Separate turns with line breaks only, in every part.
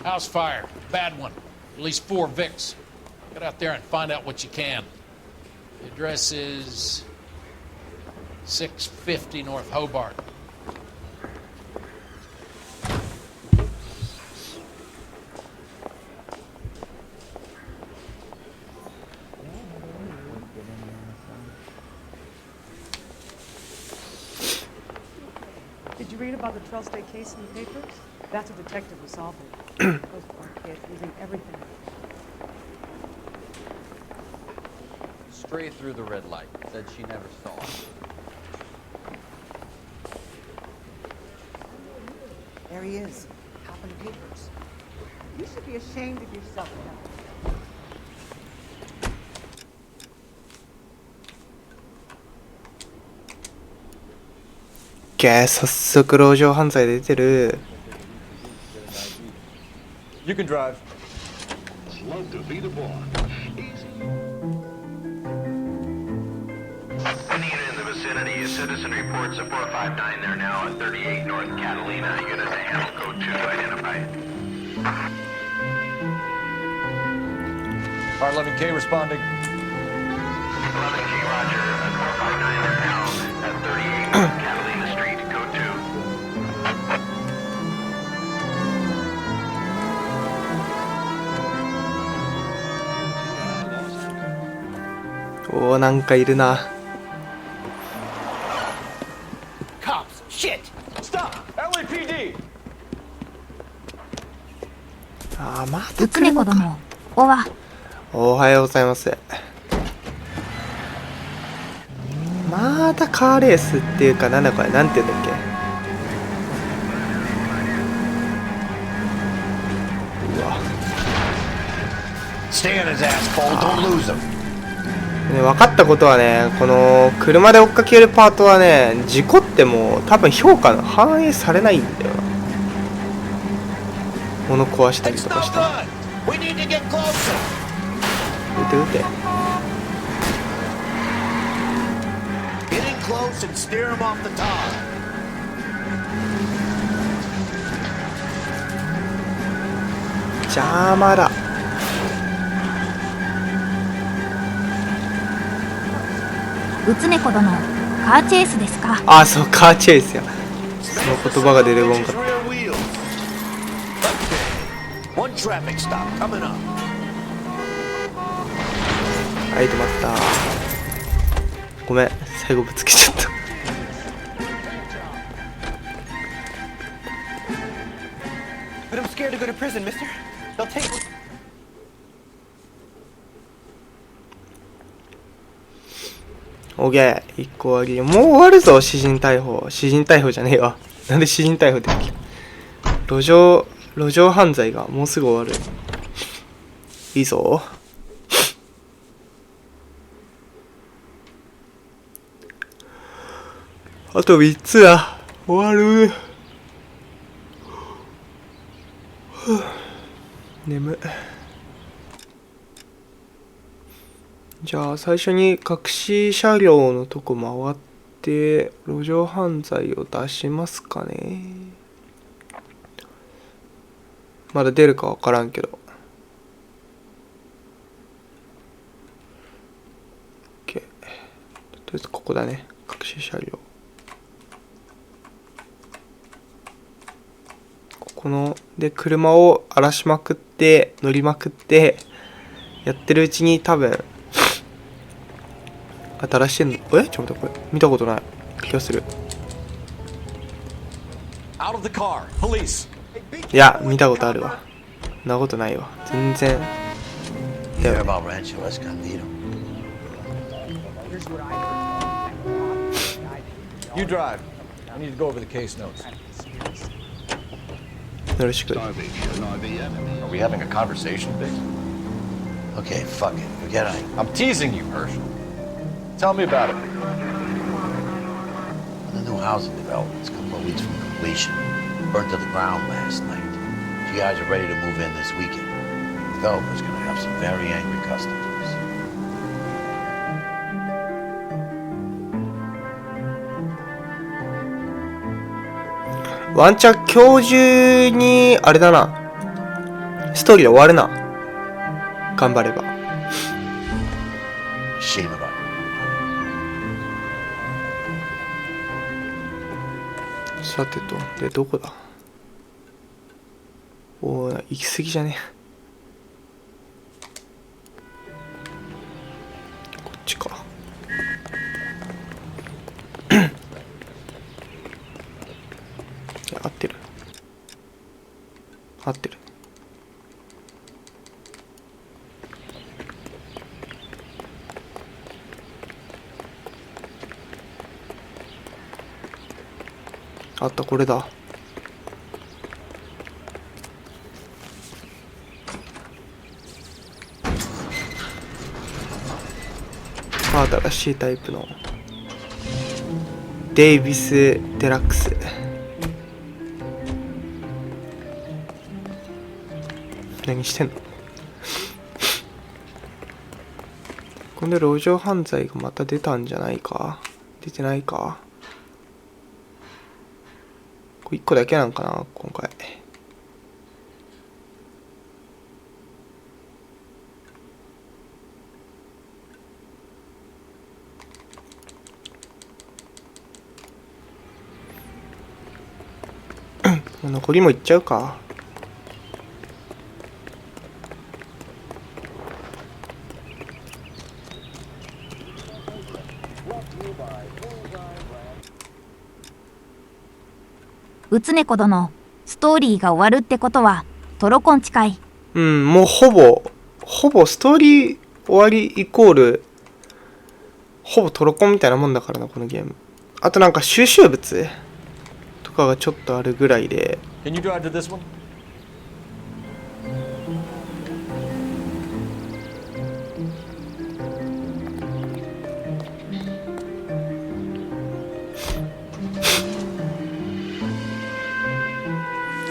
House fire. Bad one. At least 4 Vicks. Get out there and find out what you can. The address is 650 North Hobart.
Did you read about the 12-state case in the papers? That's a detective who solved it. Postmark kid using everything.
Straight through the red light. Said she never saw it.
There he is. Cop in the papers. You should be ashamed of yourself now.
早速路上犯罪出てる。
You can drive.
Love to be the boss.
Any unit in the vicinity, a citizen reports a 459 there now at 38 North Catalina. Unit to handle code 2 to identify.
R11K responding.
11K Roger, a 459 there now at 38 North Catalina Street, code
2。おお、なんかいるな。
Cops! Shit! Stop! LAPD!
ああ、ま
うつねこ殿、おは。
おはようございます。またカーレースっていうか、なんだこれ、なんていうんだっけ。うわ。
2. Stay on his ass, Cole. Don't lose him.
ね、分かったことはね、この車で追っかけるパートはね、事故っても多分評価の反映されないんだよな。物壊したりとかして。撃て撃て。邪魔だ。
うつねこ殿、カーチェイスですか。
あ、そう、カーチェイスや。その言葉が出てこんかった。はい、止まった。ごめん、最後ぶつけちゃった。オーケー、一個あげよう。もう終わるぞ、詩人逮捕。詩人逮捕じゃねえわ。なんで詩人逮捕って路上犯罪がもうすぐ終わる。いいぞ。あと3つだ。終わる。眠い。じゃあ最初に隠し車両のとこ回って路上犯罪を出しますかね。まだ出るか分からんけど。OK。とりあえずここだね。隠し車両。こので車を荒らしまくって乗りまくってやってるうちに多分新しいの。ちょっと待って、これ見たことない気がする。いや、見たことあるわ。そんなことないわ。全然。
You drive. I need to go over the case notes.
よろしく。
Are we having a conversation, Vic? Okay, fuck it. Forget it.
I'm teasing you, Herschel. Tell me about it.
The new housing development's a couple of weeks from completion. Burnt to the ground last night. You guys are ready to move in this weekend. The developer's gonna have some very angry customers.
ワンチャン今日中にあれだな。ストーリー終わるな。頑張れば。
Shame about it.
さてと、で、どこだ。おー、行き過ぎじゃね。こっちか。合ってる。合ってる。あった、これだ。新しいタイプのデイビス・デラックス。何してんの。これで路上犯罪がまた出たんじゃないか。出てないか。これ1個だけなんかな今回。残りもいっちゃうか。
うつねこ殿、ストーリーが終わるってことはトロコン近い。
うん、もうほぼストーリー終わりイコールほぼトロコンみたいなもんだからな、このゲーム。あとなんか収集物とかがちょっとあるぐらいで。
Can you drive to this one?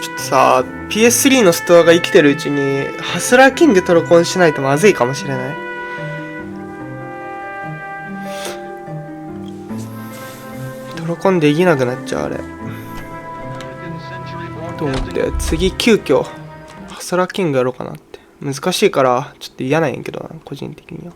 ちょっとさ、PS3 のストアが生きてるうちにハスラーキングトロコンしないとまずいかもしれない。トロコンできなくなっちゃうあれと思って、次急遽ハスラーキングやろうかなって。難しいからちょっと嫌なんやけどな、個人的には。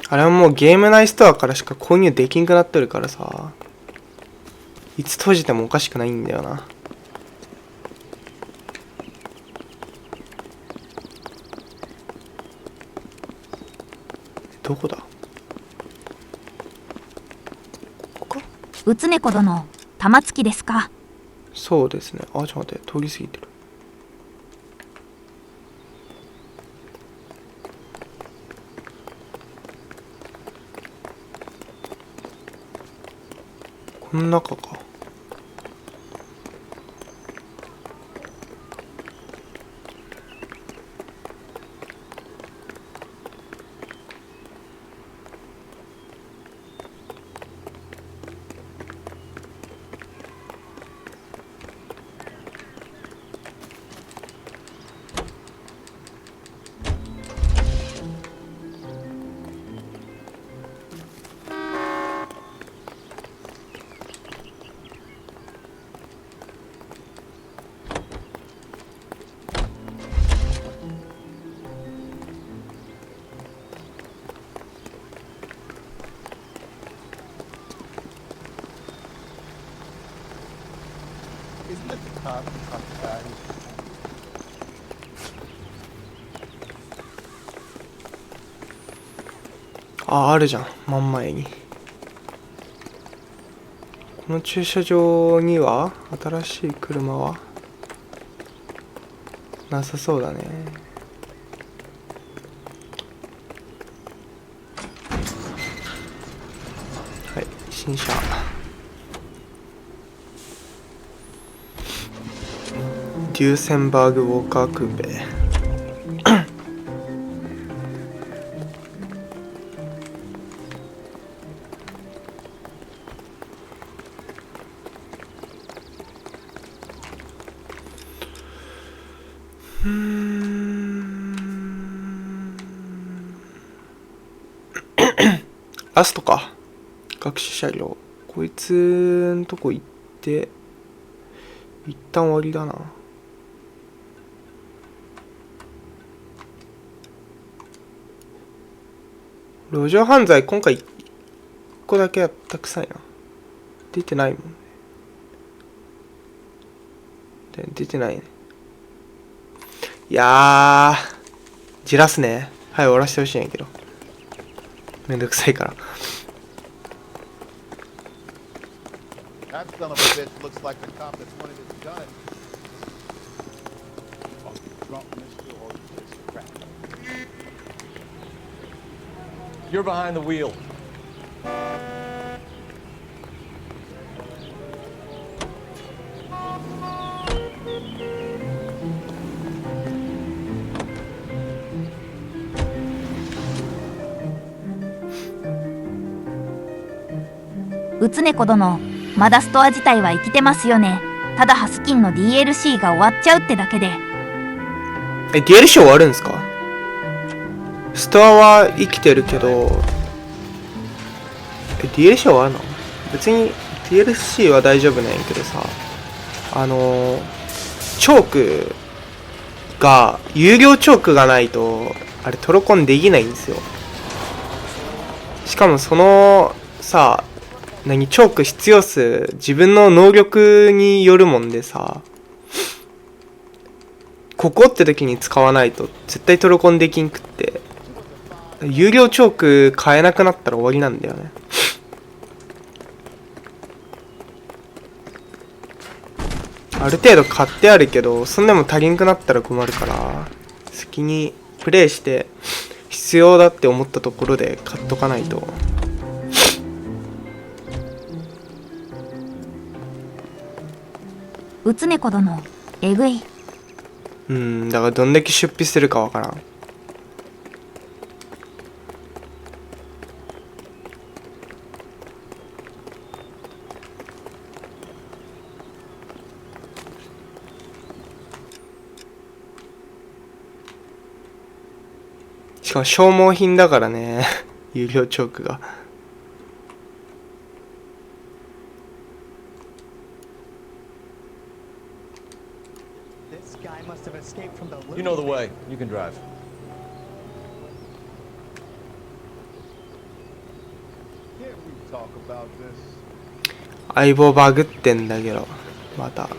あれはもうゲーム内ストアからしか購入できんくなってるからさ、いつ閉じてもおかしくないんだよな。どこだ。ここか。
うつねこ殿、玉突きですか。
そうですね。あ、ちょっと待って、通り過ぎてる。この中か。あ、あるじゃん、真ん前に。この駐車場には新しい車はなさそうだね。はい、新車。デューセンバーグウォーカークーペ。ラストか。学習車両。こいつんとこ行って、一旦終わりだな。路上犯罪今回1個だけやったくさいな。出てないもんね。出てないね。いやー、じらすね。はい、終わらせてほしいんやけど。めんどくさいから。
That son of a bitch looks like the cop that pointed his gun at me. Oh, you drunk, mister, or you just crap?
You're behind the wheel.
うつねこ殿、まだストア自体は生きてますよね。ただハスキンの DLC が終わっちゃうってだけで。
DLC 終わるんですか？ストアは生きてるけど、DLC 終わるの？別に DLC は大丈夫なんやけどさ、チョークが、有料チョークがないと、あれトロコンできないんですよ。しかもその、さ、チョーク必要数、自分の能力によるもんでさ、ここって時に使わないと絶対トロコンできんくって、有料チョーク買えなくなったら終わりなんだよね。ある程度買ってあるけど、そんでも足りんくなったら困るから、先にプレイして必要だって思ったところで買っとかないと。
うつねこ殿、えぐい。
だからどんだけ出費するかわからん。しかも消耗品だからね有料チョークが。
You know the way. You can drive.
相棒バグってんだけど、また。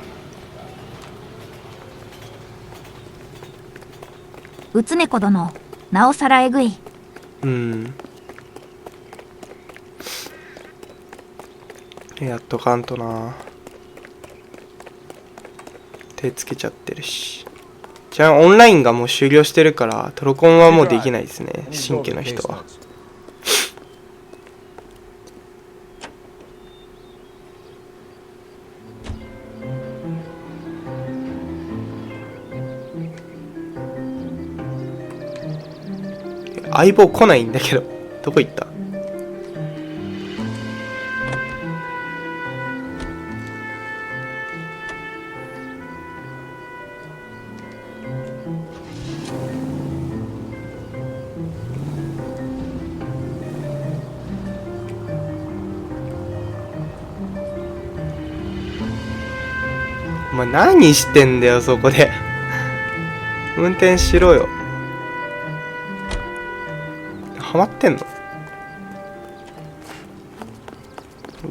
うつねこ殿、なおさらえぐい。
やっとかんとな。手つけちゃってるし。じゃあオンラインがもう終了してるからトロコンはもうできないですね、新規の人は。相棒来ないんだけど、どこ行った？お前何してんだよそこで運転しろよ。ハマってんの？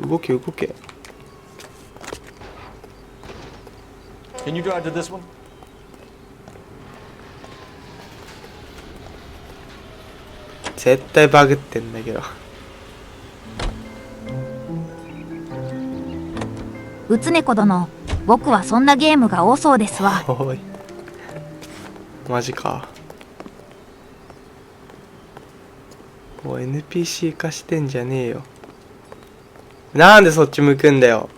動け動け。
Can you drive to this one?
絶対バグってんだけど。
うつねこ殿、僕はそんなゲームが多そうですわ。
おいマジか。おい NPC 化してんじゃねえよ。なんでそっち向くんだよ。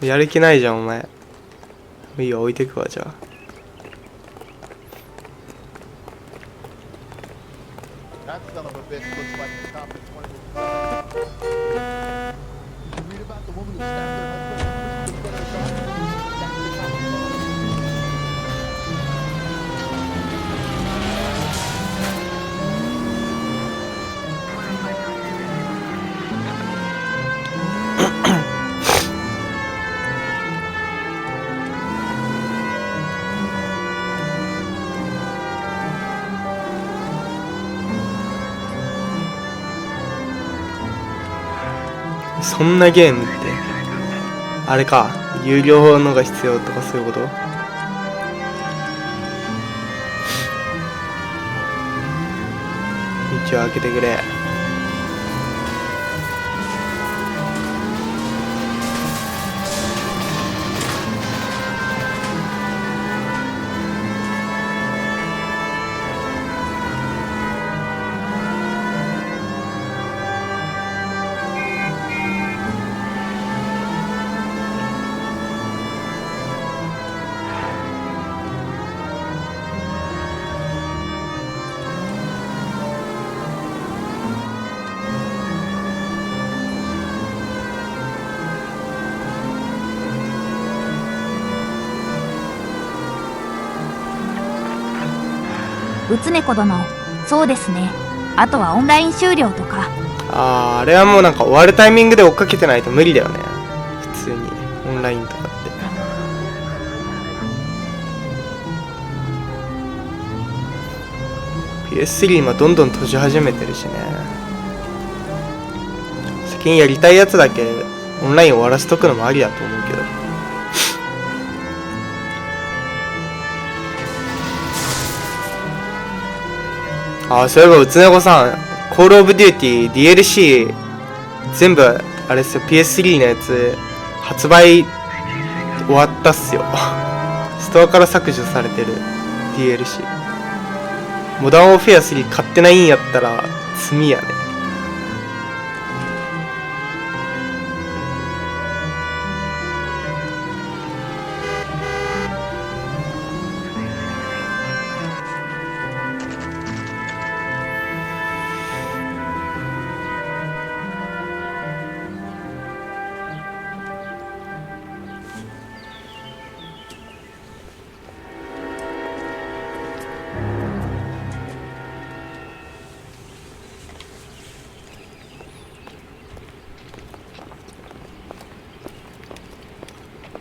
やる気ないじゃんお前。いいよ置いてくわじゃあ。
That son of a bitch looks like the cop that pointed his gun. Did you read about the woman who stabbed her husband in front of the car? That's the cop who saw it.
そんなゲームってあれか、有料のが必要とかそういうこと？道を開けてくれ。
うつねこ殿、そうですね。あとはオンライン終了とか。
あれはもうなんか終わるタイミングで追っかけてないと無理だよね。普通にオンラインとかって。PS3 今どんどん閉じ始めてるしね。先にやりたいやつだけオンライン終わらせとくのもありだと思うけど。そういえばうつねこさん、コールオブデューティー DLC 全部あれですよ、 PS3 のやつ発売終わったっすよ。ストアから削除されてる DLC。 モダンオフェア3買ってないんやったら罪やね。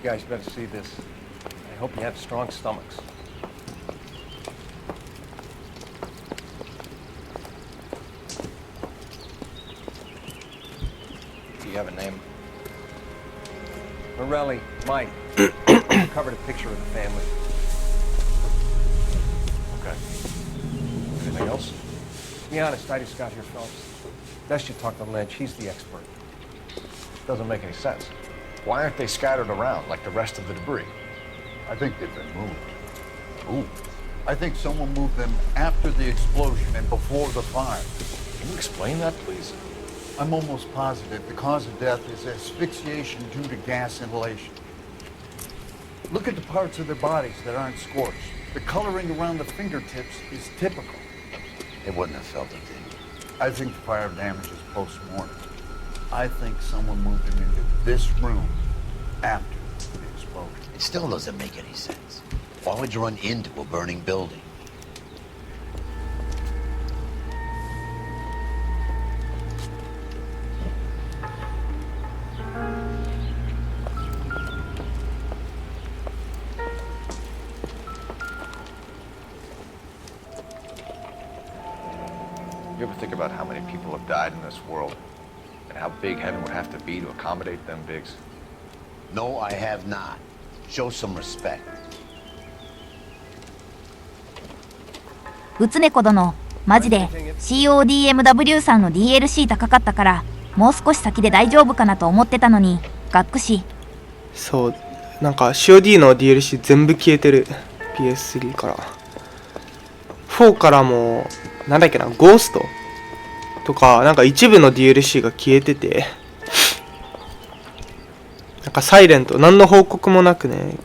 You guys better see this. I hope you have strong stomachs. Do you have a name? Morelli, Mike. Covered a picture of the family. Okay. Anything else? To be honest, I just got here, fellas. Best you talk to Lynch. He's the expert. Doesn't make any sense.
Why aren't they scattered around like the rest of the debris?
I think they've been moved. Ooh. I think someone moved them after the explosion and before the fire.
Can you explain that, please?
I'm almost positive the cause of death is asphyxiation due to gas inhalation. Look at the parts of their bodies that aren't scorched. The coloring around the fingertips is typical.
They wouldn't have felt it, did you?
I think the fire damage is post-mortem. I think someone moved them into this room after the explosion.
It still doesn't make any sense. Why would you run into a burning building?
You ever think about how many people have died in this world? And how big heaven would have to be to accommodate them, Biggs?
No, I have not. Show some respect.
うつねこ殿、マジで CODMW さんの DLC 高かったからもう少し先で大丈夫かなと思ってたのにがっくし。
そう、なんか COD の DLC 全部消えてる。 PS3 から4からもなんだっけな、ゴーストとかなんか一部の DLC が消えてて、なんかサイレント何の報告もなくね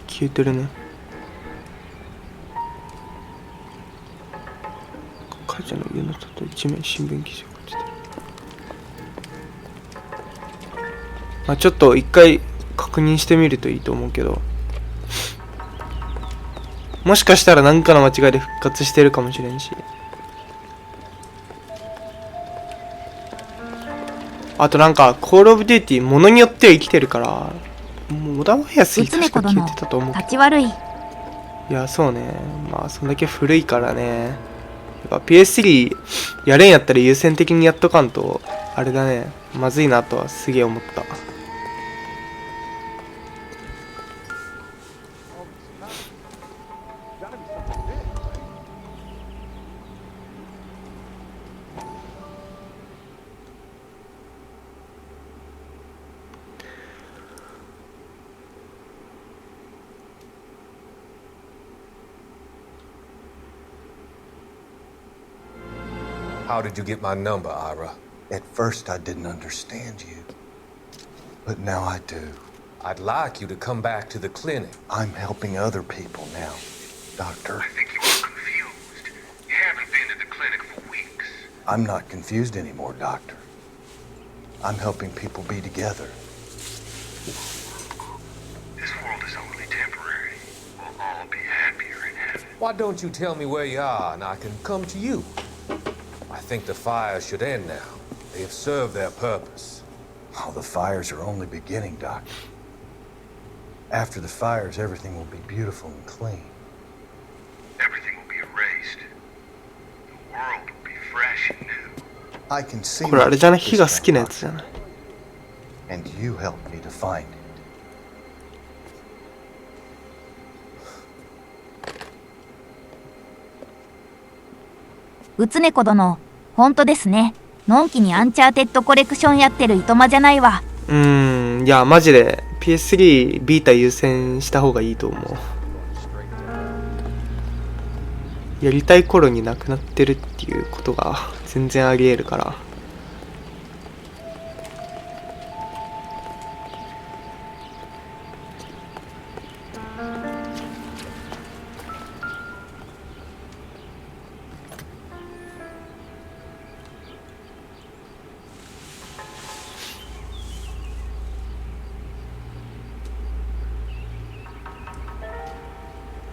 消えてるね。母ちゃんの家の外一面新聞記事が落ちてる。まあちょっと一回確認してみるといいと思うけど、もしかしたら何かの間違いで復活してるかもしれんし。あとなんかコールオブデューティーものによっては生きてるから、モダンワイヤー3確か消えてたと思うけど。
立ち悪い。
いやそうね、まあそんだけ古いからね。やっぱ PS3 やれんやったら優先的にやっとかんとあれだね、まずいなとはすげえ思った。
How did you get my number, Ira?
At first, I didn't understand you, but now I do.
I'd like you to come back to the clinic.
I'm helping other people now, Doctor.
I think you are confused. You haven't been to the clinic for weeks.
I'm not confused anymore, Doctor. I'm helping people be together.
This world is only temporary. We'll all be happier in heaven.
Why don't you tell me where you are and I can come to you? I think the fires should end now. They have served their purpose.
Oh, the fires are only beginning, Doctor. After the fires, everything will be beautiful and clean.
Everything will be erased. The world will be fresh and new.
I can see
これあれじゃない？
my
火が好きなやつじゃない？
and you helped me to find it.
うつねこ殿、本当ですね。のんきにアンチャーテッドコレクションやってるいとまじゃないわ。
いやマジで PS3 ビータ優先した方がいいと思う。やりたい頃になくなってるっていうことが全然ありえるから。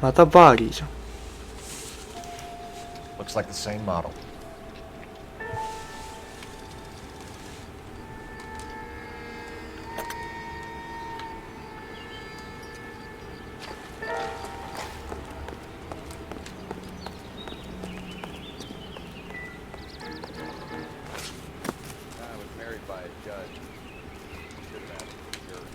またバーリーじゃん。
Looks like the same model. I was married by a judge. Should have asked for a jury.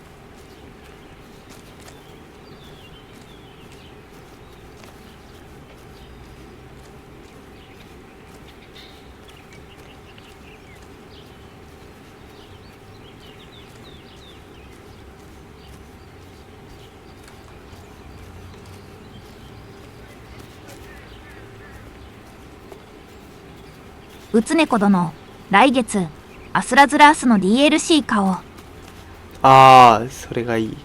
「うつねこ殿、来月アスラズラースの DLC 買おう。
ああ、それがいい。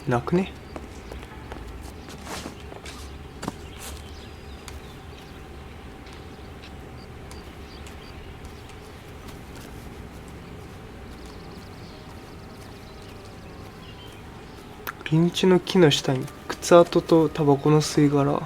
なくね？リンチの木の下に靴跡とタバコの吸い殻。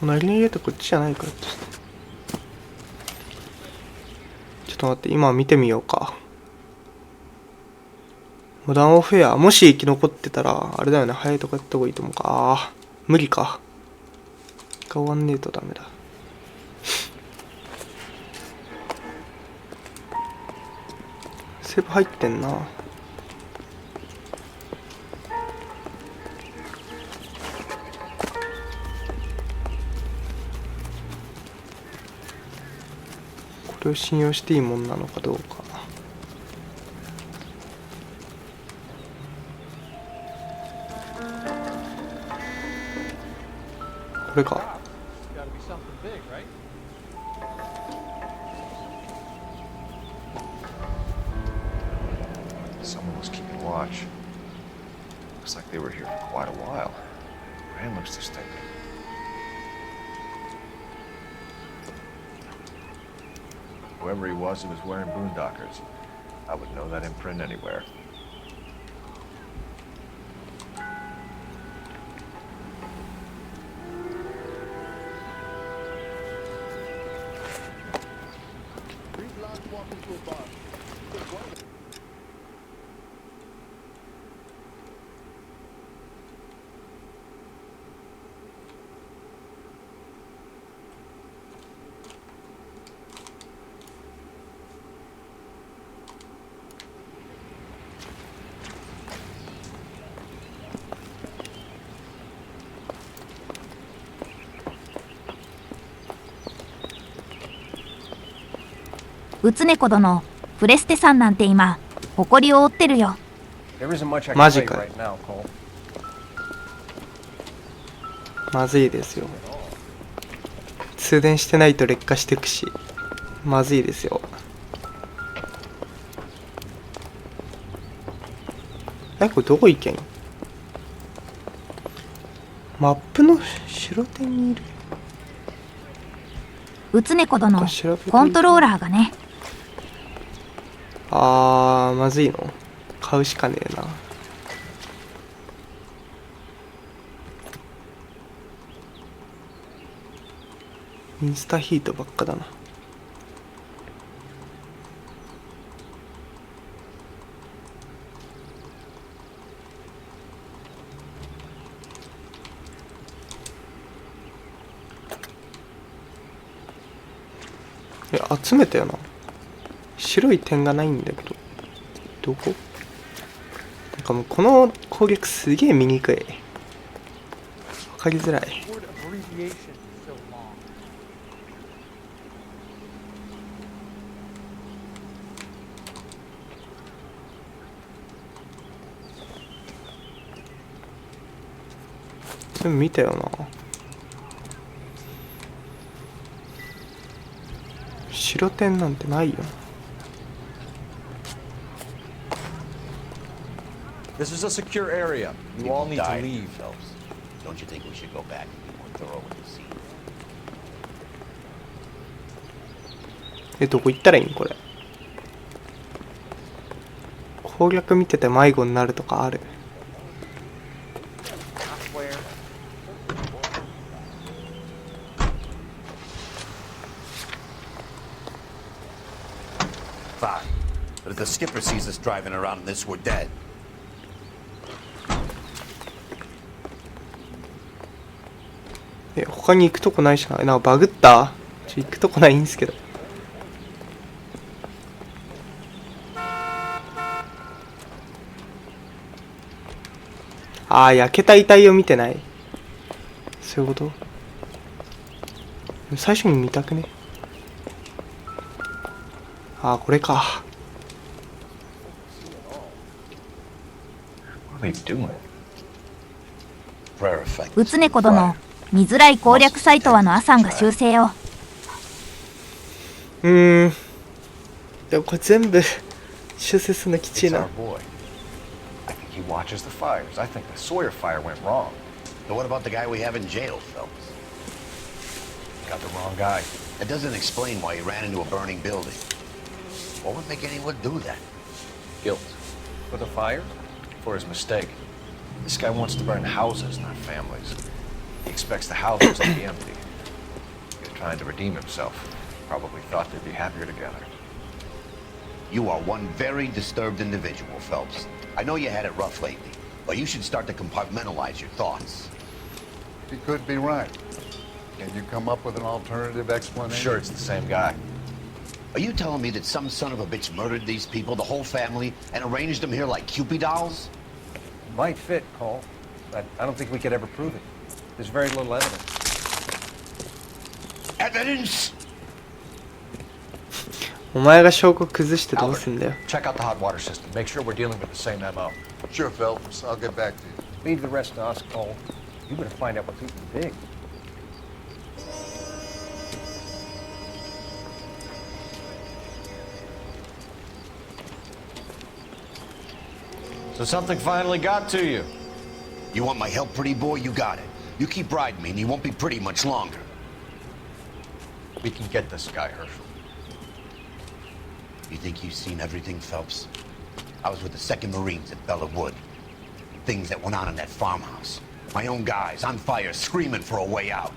隣の家ってこっちじゃないか。ちょっと待って、今見てみようか。モダンオフェア、もし生き残ってたらあれだよね、早いとこやった方がいいと思うか。ああ、無理か。終わんねえとダメだ。セーブ入ってんな。これを信用していいもんなのかどうか。これか。
Someone was keeping watch. Looks like they were here for quite a while. Brand looks distinctive. Whoever he was wearing boondockers. I would know that imprint anywhere.
うつねこ殿、プレステさんなんて今誇りを負ってるよ。
マジかよ。まずいですよ。通電してないと劣化してくし、まずいですよ。これどこ行けん？マップの白点にいる。
うつねこ殿、コントローラーがね。
まずいの？買うしかねえな。インスタヒートばっかだな。集めたよな。白い点がないんだけど、どこ？なんかもうこの攻略すげえ見にくい。わかりづらい。全部見たよな。白点なんてないよ。
This is a secure area. You all need to leave.
Don't you think we should go back and be more thorough with the scene?
どこ行ったらいいんこれ。攻略見てて迷子になるとかある？Fine.
But if the skipper sees us driving around in this, we're dead.
他に行くとこないしな。なんかバグった？行くとこないんですけど。焼けた遺体を見てない。そういうこと？最初に見たくね？これか。
うつねこ殿、見づらい攻略サイトはのアサンが修正よ。
でもこれ全部修正するのきちいな。
He watches the fires. I think the Sawyer fire went wrong.
But what about the guy we have in jail, Phelps?
Got the wrong guy.
That doesn't explain why he ran into a burning building. What would make anyone do that?
Guilt. For the fire? For his mistake. This guy wants to burn houses, not families. He expects the houses to be empty. He's trying to redeem himself. Probably thought they'd be happier together.
You are one very disturbed individual, Phelps. I know you had it rough lately, but you should start to compartmentalize your thoughts.
He could be right. Can you come up with an alternative explanation?
I'm sure it's the same guy.
Are you telling me that some son of a bitch murdered these people, the whole family, and arranged them here like Cupid dolls?
Might fit, Cole, but I don't think we could ever prove it. There's very little evidence.
Evidence?
お前が証拠崩してどう
Albert,
すんだよ。
check out the hot water system. Make sure we're dealing with the same MO.
Sure, Phelps. I'll get back to you.
Leave the rest to us, Cole. You better find out what's eating big.
So something finally got to you.
You want my help, pretty boy? You got it. You keep riding me and you won't be pretty much longer.
We can get this guy, Herschel.
You think you've seen everything, Phelps? I was with the 2nd Marines at Bella Wood. Things that went on in that farmhouse. My own guys on fire, screaming for a way out.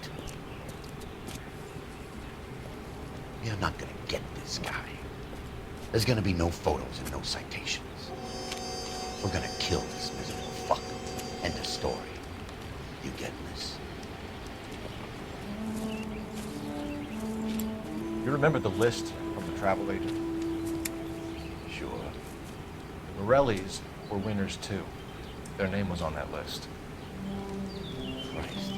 You're not gonna get this guy. There's gonna be no photos and no citations. We're gonna kill this miserable fuck. End of story. You getting this?
You remember the list from the travel agent?
Sure.
The Morellis were winners too. Their name was on that list.
Christ.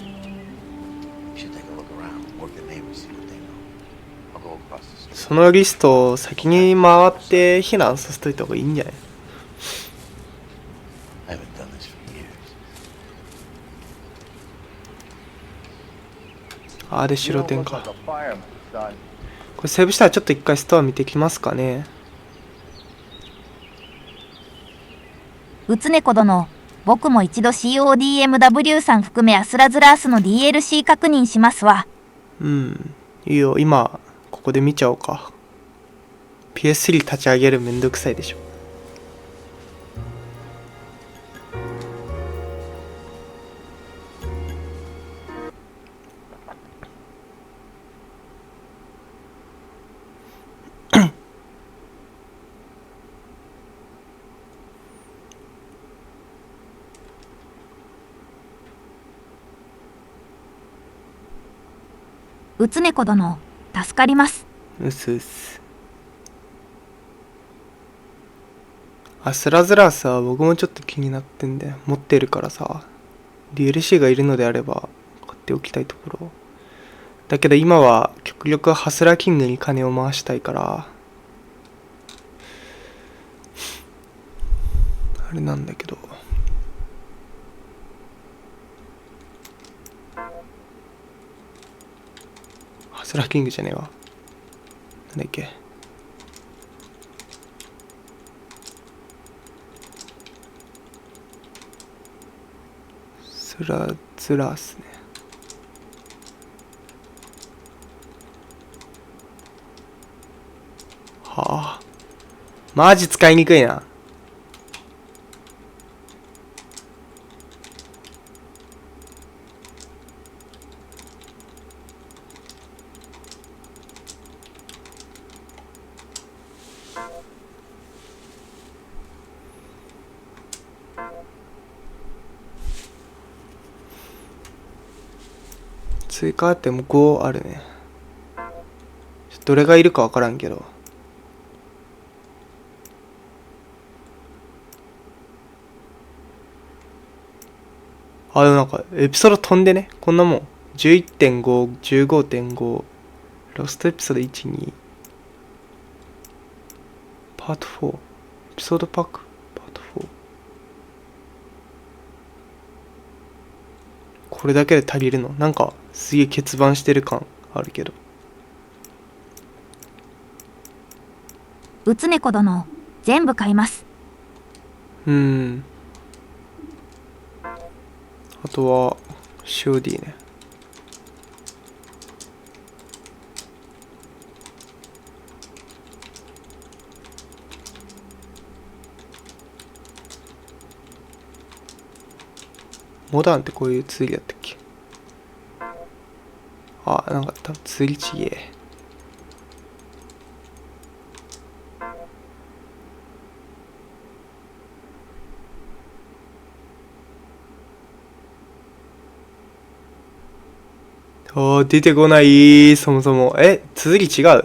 You should take a look around, work the neighbors, see what they know. I'll go across the street.
そのリストを先に回って避難させといた方がいいんじゃない？
I haven't done this for years.
ああで白点か。
Like a fireman, son.
これセーブしたらちょっと一回ストア見てきますかね。
うつねこ殿、僕も一度 CODMW さん含めアスラズラースの DLC 確認しますわ。
うん。いいよ、今、ここで見ちゃおうか。PS3 立ち上げるめんどくさいでしょ。
うつねこ殿、助かります。
うすうす。アスラズラースは僕もちょっと気になってんで、持ってるからさ、DLC がいるのであれば買っておきたいところ。だけど今は極力ハスラーキングに金を回したいから、あれなんだけど。ハスラーキングじゃねえわ。なんだっけ。スラズラースね。はあ。マジ使いにくいな。追加っても5あるね。どれがいるかわからんけど。あ、でもなんかエピソード飛んでね。こんなもん。11.5、15.5、ロストエピソード1、2。パート4。エピソードパック。パート4。これだけで足りるの？なんかすげえ欠番してる感あるけど。
うつねこ殿、全部買います。
あとは COD ね。モダンってこういうツールやったっけ？あ、なんか多分ツールちげえ。出てこない、そもそも。続き違う？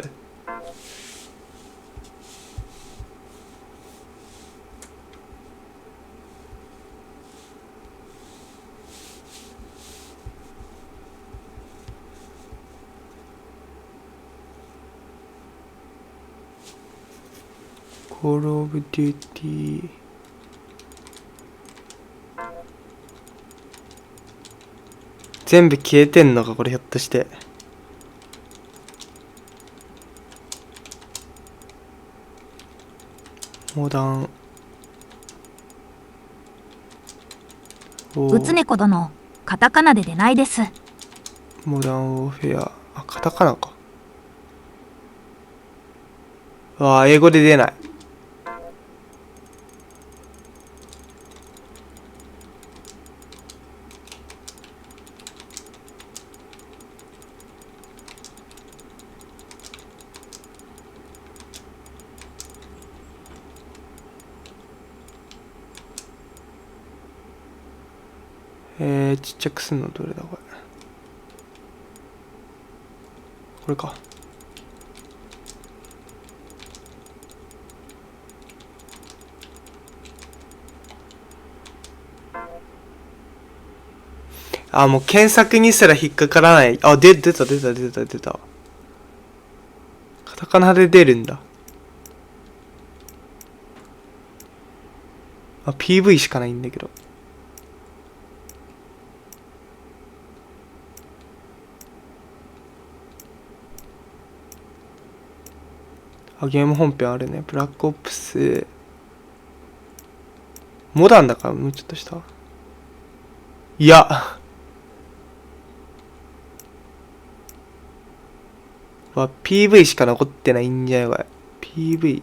コールオブデューティー。全部消えてんのかこれ、ひょっとして。モダン。
うつねこ殿、カタカナで出ないです。
モダンオーフェア。あ、カタカナか。ああ、英語で出ない。ちっちゃくすんのどれだこれ。これか。あ、もう検索にすら引っかからない。あ、出た。カタカナで出るんだ。あ、PV しかないんだけど。あ、ゲーム本編あるね。ブラックオプス。モダンだからもうちょっとした。いや。PV しか残ってないんじゃないこれ。PV。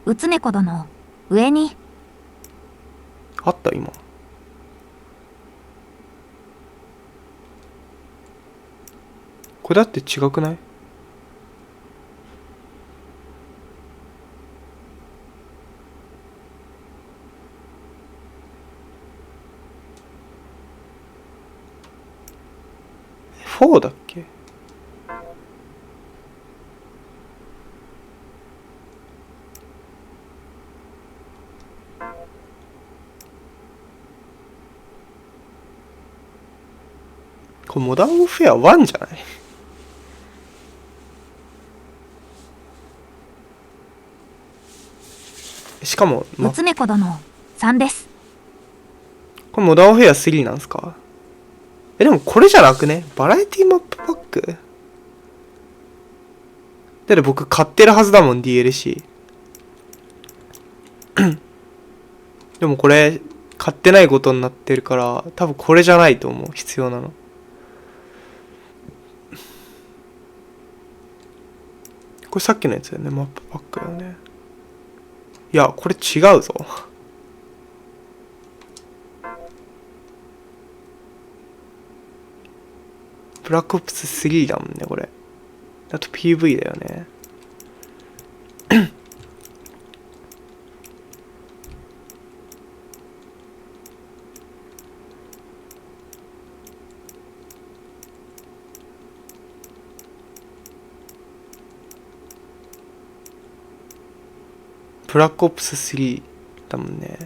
うつねこ殿、上に。
あった今。これだって違くない？4だっけ？これモダンオフェア1じゃない？しかも、
うつねこ殿、3です。
これモダンオフェア3なんすか？でもこれじゃなくね？バラエティマップパック？だって僕買ってるはずだもん DLC。でもこれ買ってないことになってるから多分これじゃないと思う。必要なの。これさっきのやつだよね。マップパックだよね。いやこれ違うぞ。ブラックオプス3だもんねこれ。あと PV だよね。ブラックオプス3だもんね。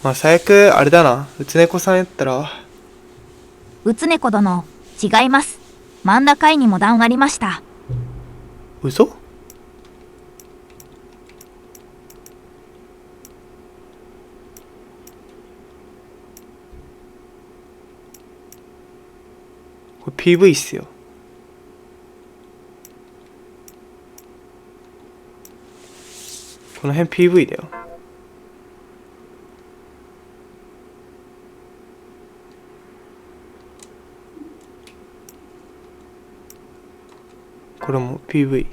まあ最悪あれだな。うつねこさんやったら。
うつねこ殿、違います。真ん中にモダンありました。
嘘？これ PV っすよ。この辺 PV だよ。これも PV。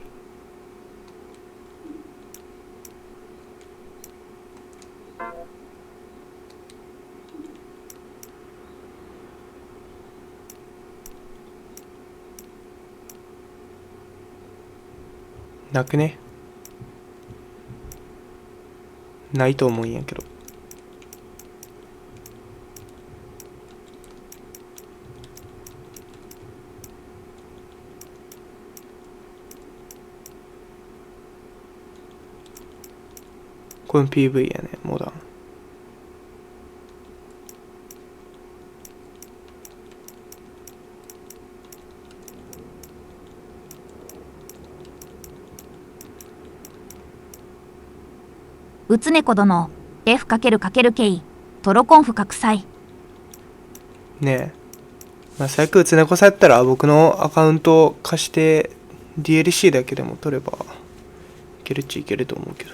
なくね？ないと思うんやけど。これ PV やね、モダン。
うつ猫殿 F××K トロコンフ拡載。
ねえ。まあ、最悪うつ猫さんやったら僕のアカウントを貸して DLC だけでも取ればいけるっちゃいけると思うけど。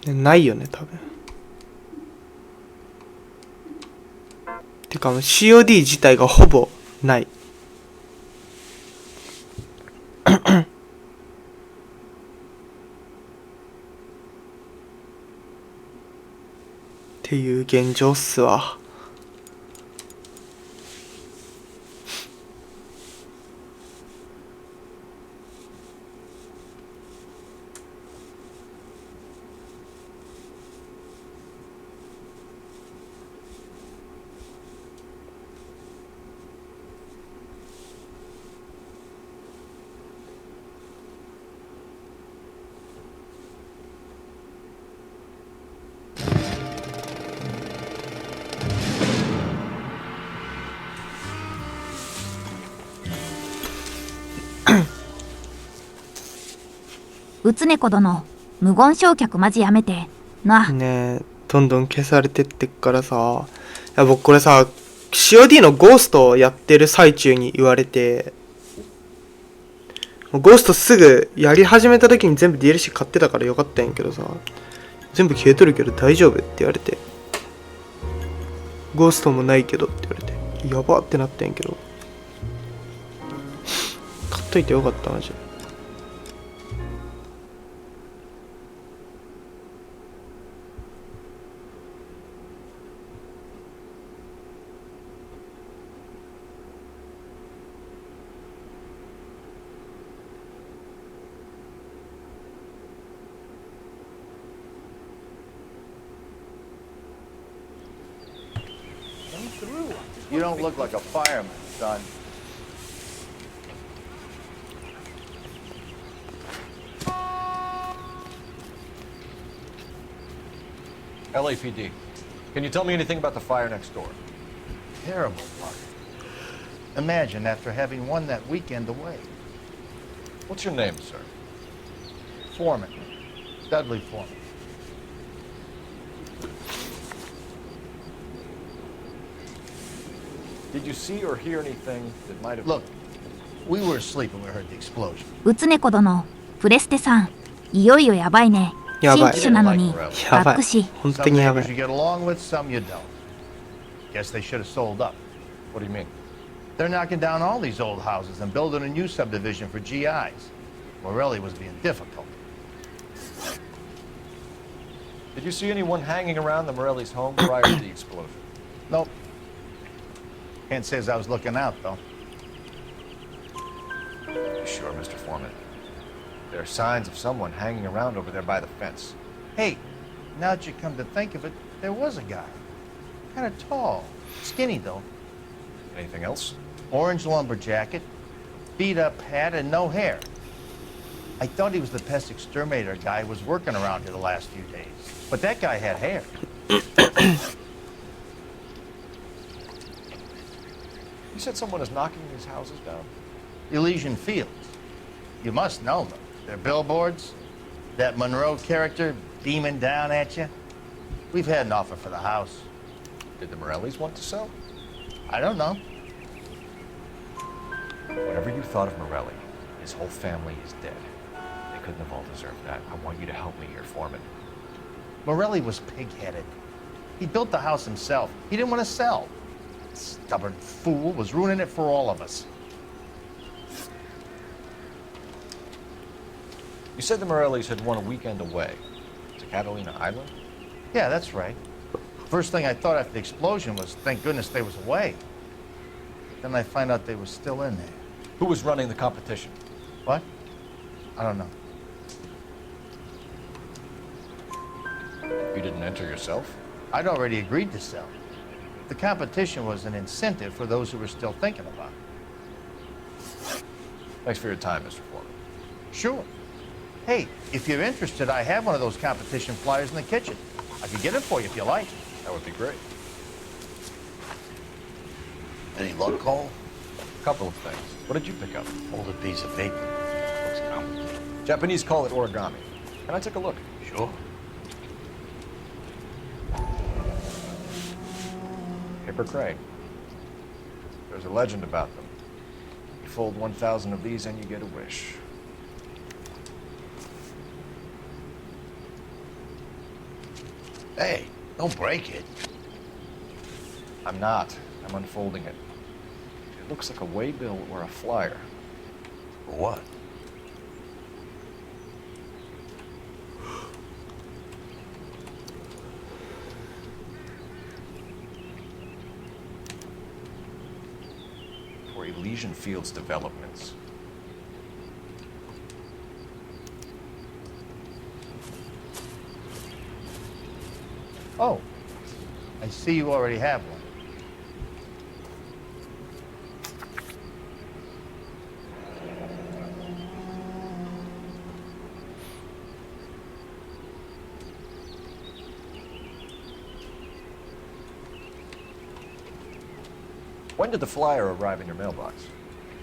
ないよね多分。てかもう COD 自体がほぼない。っていう現状っすわ。
うつ猫殿無言焼却マジやめてな。
ねえ、どんどん消されてってっからさ。いや僕これさ COD のゴーストをやってる最中に言われて、ゴーストすぐやり始めた時に全部 DLC 買ってたからよかったんやけどさ、全部消えとるけど大丈夫って言われて、ゴーストもないけどって言われてやばってなったんやけど、買っといてよかったマジで。
You don't look like a fireman, son.
LAPD. Can you tell me anything about the fire next door?
Terrible part. Imagine after having won that weekend away.
What's your name, sir?
Foreman. Dudley Foreman.
Did you see or hear anything that might have...
Look, we were asleep when we heard the explosion.
うつ猫殿プレステさんいよいよやばいね。
やばい。
新機種なのに
やばい。
バックし。
本当にやばい。
Some neighbors you get along with, some you don't. Guess they should have sold up.
What do you mean?
They're knocking down all these old houses and building a new subdivision for GIs. Morelli was being difficult.
Did you see anyone hanging around the Morelli's home prior to the explosion?
Nope. Can't say as I was looking out, though.
You sure, Mr. Foreman? There are signs of someone hanging around over there by the fence.
Hey, now that you come to think of it, there was a guy. Kind of tall. Skinny, though.
Anything else?
Orange lumber jacket, beat-up hat, and no hair. I thought he was the pest exterminator guy who was working around here the last few days. But that guy had hair.
You said someone is knocking these houses down?
Elysian Fields. You must know them. They're billboards. That Monroe character beaming down at you. We've had an offer for the house.
Did the Morellis want to sell?
I don't know.
Whatever you thought of Morelli, his whole family is dead. They couldn't have all deserved that. I want you to help me here, Foreman.
Morelli was pig-headed. He built the house himself. He didn't want to sell. Stubborn fool was ruining it for all of us.
You said the Morellis had won a weekend away to Catalina Island?
Yeah, that's right. First thing I thought after the explosion was, thank goodness they was away. Then I find out they were still in there.
Who was running the competition?
What? I don't know.
You didn't enter yourself?
I'd already agreed to sell. The competition was an incentive for those who were still thinking about it.
Thanks for your time, Mr. Foreman.
Sure. Hey, if you're interested, I have one of those competition flyers in the kitchen. I could get it for you if you like.
That would be great.
Any luck, Cole?
A couple of things. What did you pick up?
Hold a piece of paper. Looks complicated.
Japanese call it origami. Can I take a look?
Sure.
Paper crane. There's a legend about them. You fold 1,000 of these and you get a wish.
Hey, don't break it.
I'm not. I'm unfolding it. It looks like a waybill or a flyer.
For what?
For Elysian Fields developments.
Oh, I see you already have one.
When did the flyer arrive in your mailbox?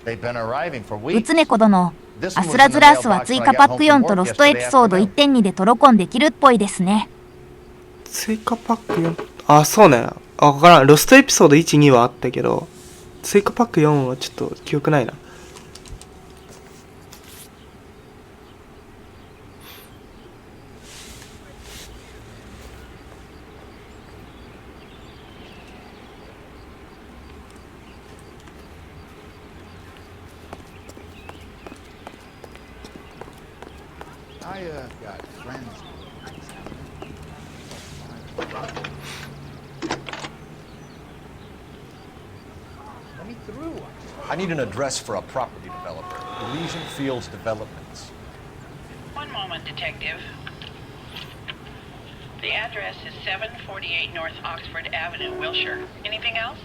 They've been arriving for
う
weeks.
つねこ殿、アスラズラースは追加パック4とロストエピソード 1.2 でトロコンできるっぽいですね。
追加パック4、あ、そうね。あ、わからん。ロストエピソード1、2はあったけど、追加パック4はちょっと記憶ないな。
I got friends. Let me through.
I need an address for a property developer. Elysian Fields Developments.
One moment, Detective. The address is 748 North Oxford Avenue, Wilshire. Anything else?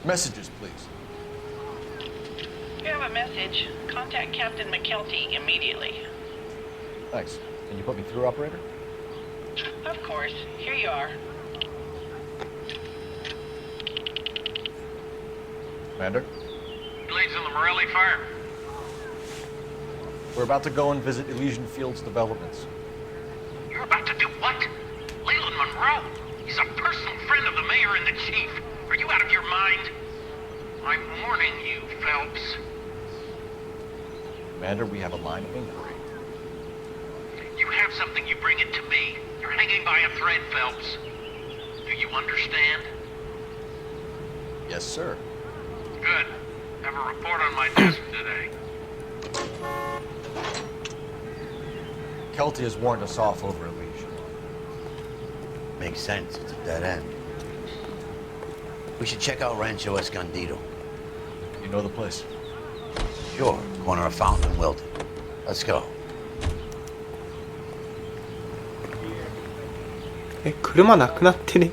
Messages, please.
If you have a message, contact Captain McKelty immediately.
Thanks. Can you put me through, operator?
Of course. Here you are.
Commander?
Leads in the Morelli fire.
We're about to go and visit Elysian Fields Developments.
You're about to do what? Leland Monroe? He's a personal friend of the mayor and the chief. Are you out of your mind? I'm warning you, Phelps.
Commander, we have a line of inquiry.
You have something, you bring it to me. You're hanging by a thread, Phelps. Do you understand?
Yes, sir.
Good. Have a report on my desk today.
Kelty has warned us off over Elysian.
Makes sense. It's a dead end. We should check out Rancho Escondido.
You know the place?
Sure. Corner of Fountain and Wilton. Let's go.
車なくなってね。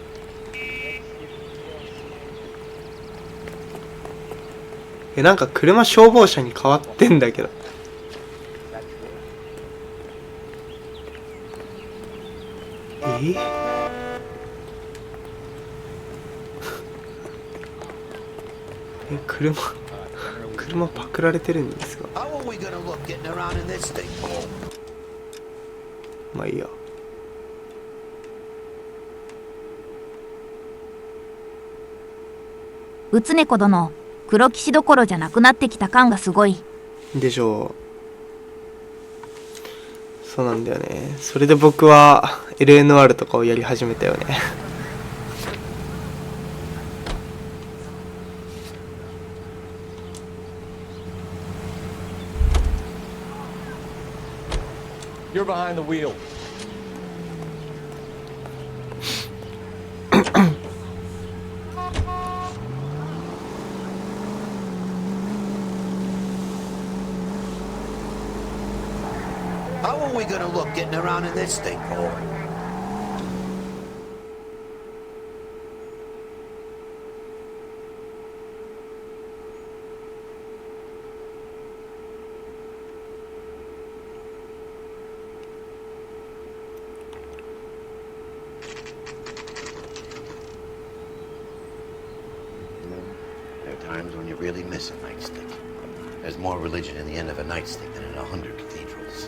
なんか車消防車に変わってんだけど。車パクられてるんですが。まあいいや。
うつねこ殿、黒騎士どころじゃなくなってきた感がすごい。
でしょう。そうなんだよね。それで僕は L.A.ノワールとかをやり始めたよね。
You're behind the wheel.
How are we gonna look getting around in this thing, Cole? times when you really miss a nightstick. There's more religion in the end of a nightstick than in 100 cathedrals.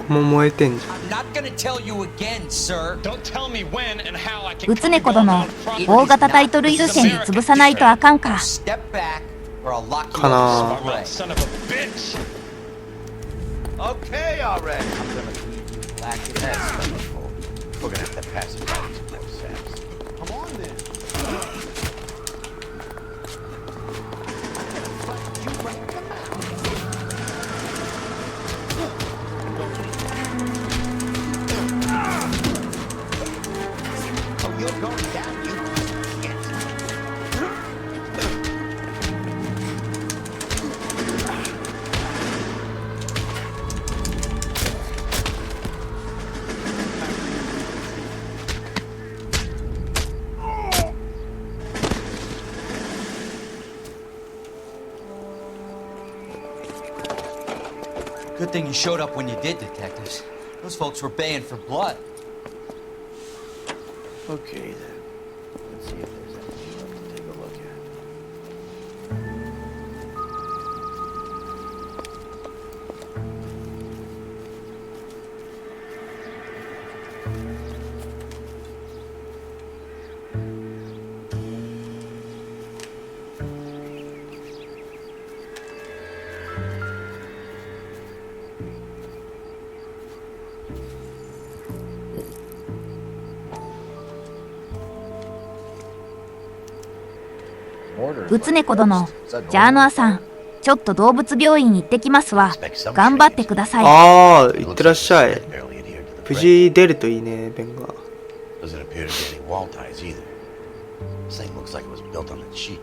I'm
not gonna tell you again, sir. Don't tell me when and how I can.
うつねこ殿、大型タイトル優先で潰さないとあかんか。
Step back, or I'll lock you
かな
up.
Son of a bitch! Okay, already.
I'm gonna leave you black and that's wonderful. We're gonna have to pass it by these poor saps.
Come on then.
Oh, you're going down, you can't.
Good thing you showed up when you did, detectives. Those folks were baying for blood.
Okay then.
Let's see if there's anything left to take a look at.
「うつねこ殿、ジャーノアさん、ちょっと動物病院行ってきますわ。頑張ってください。」
ああ、行ってらっしゃい。無事出るといいね、ベンが。
Doesn't appear to be any wall ties either. This thing looks like it was built on a cheap.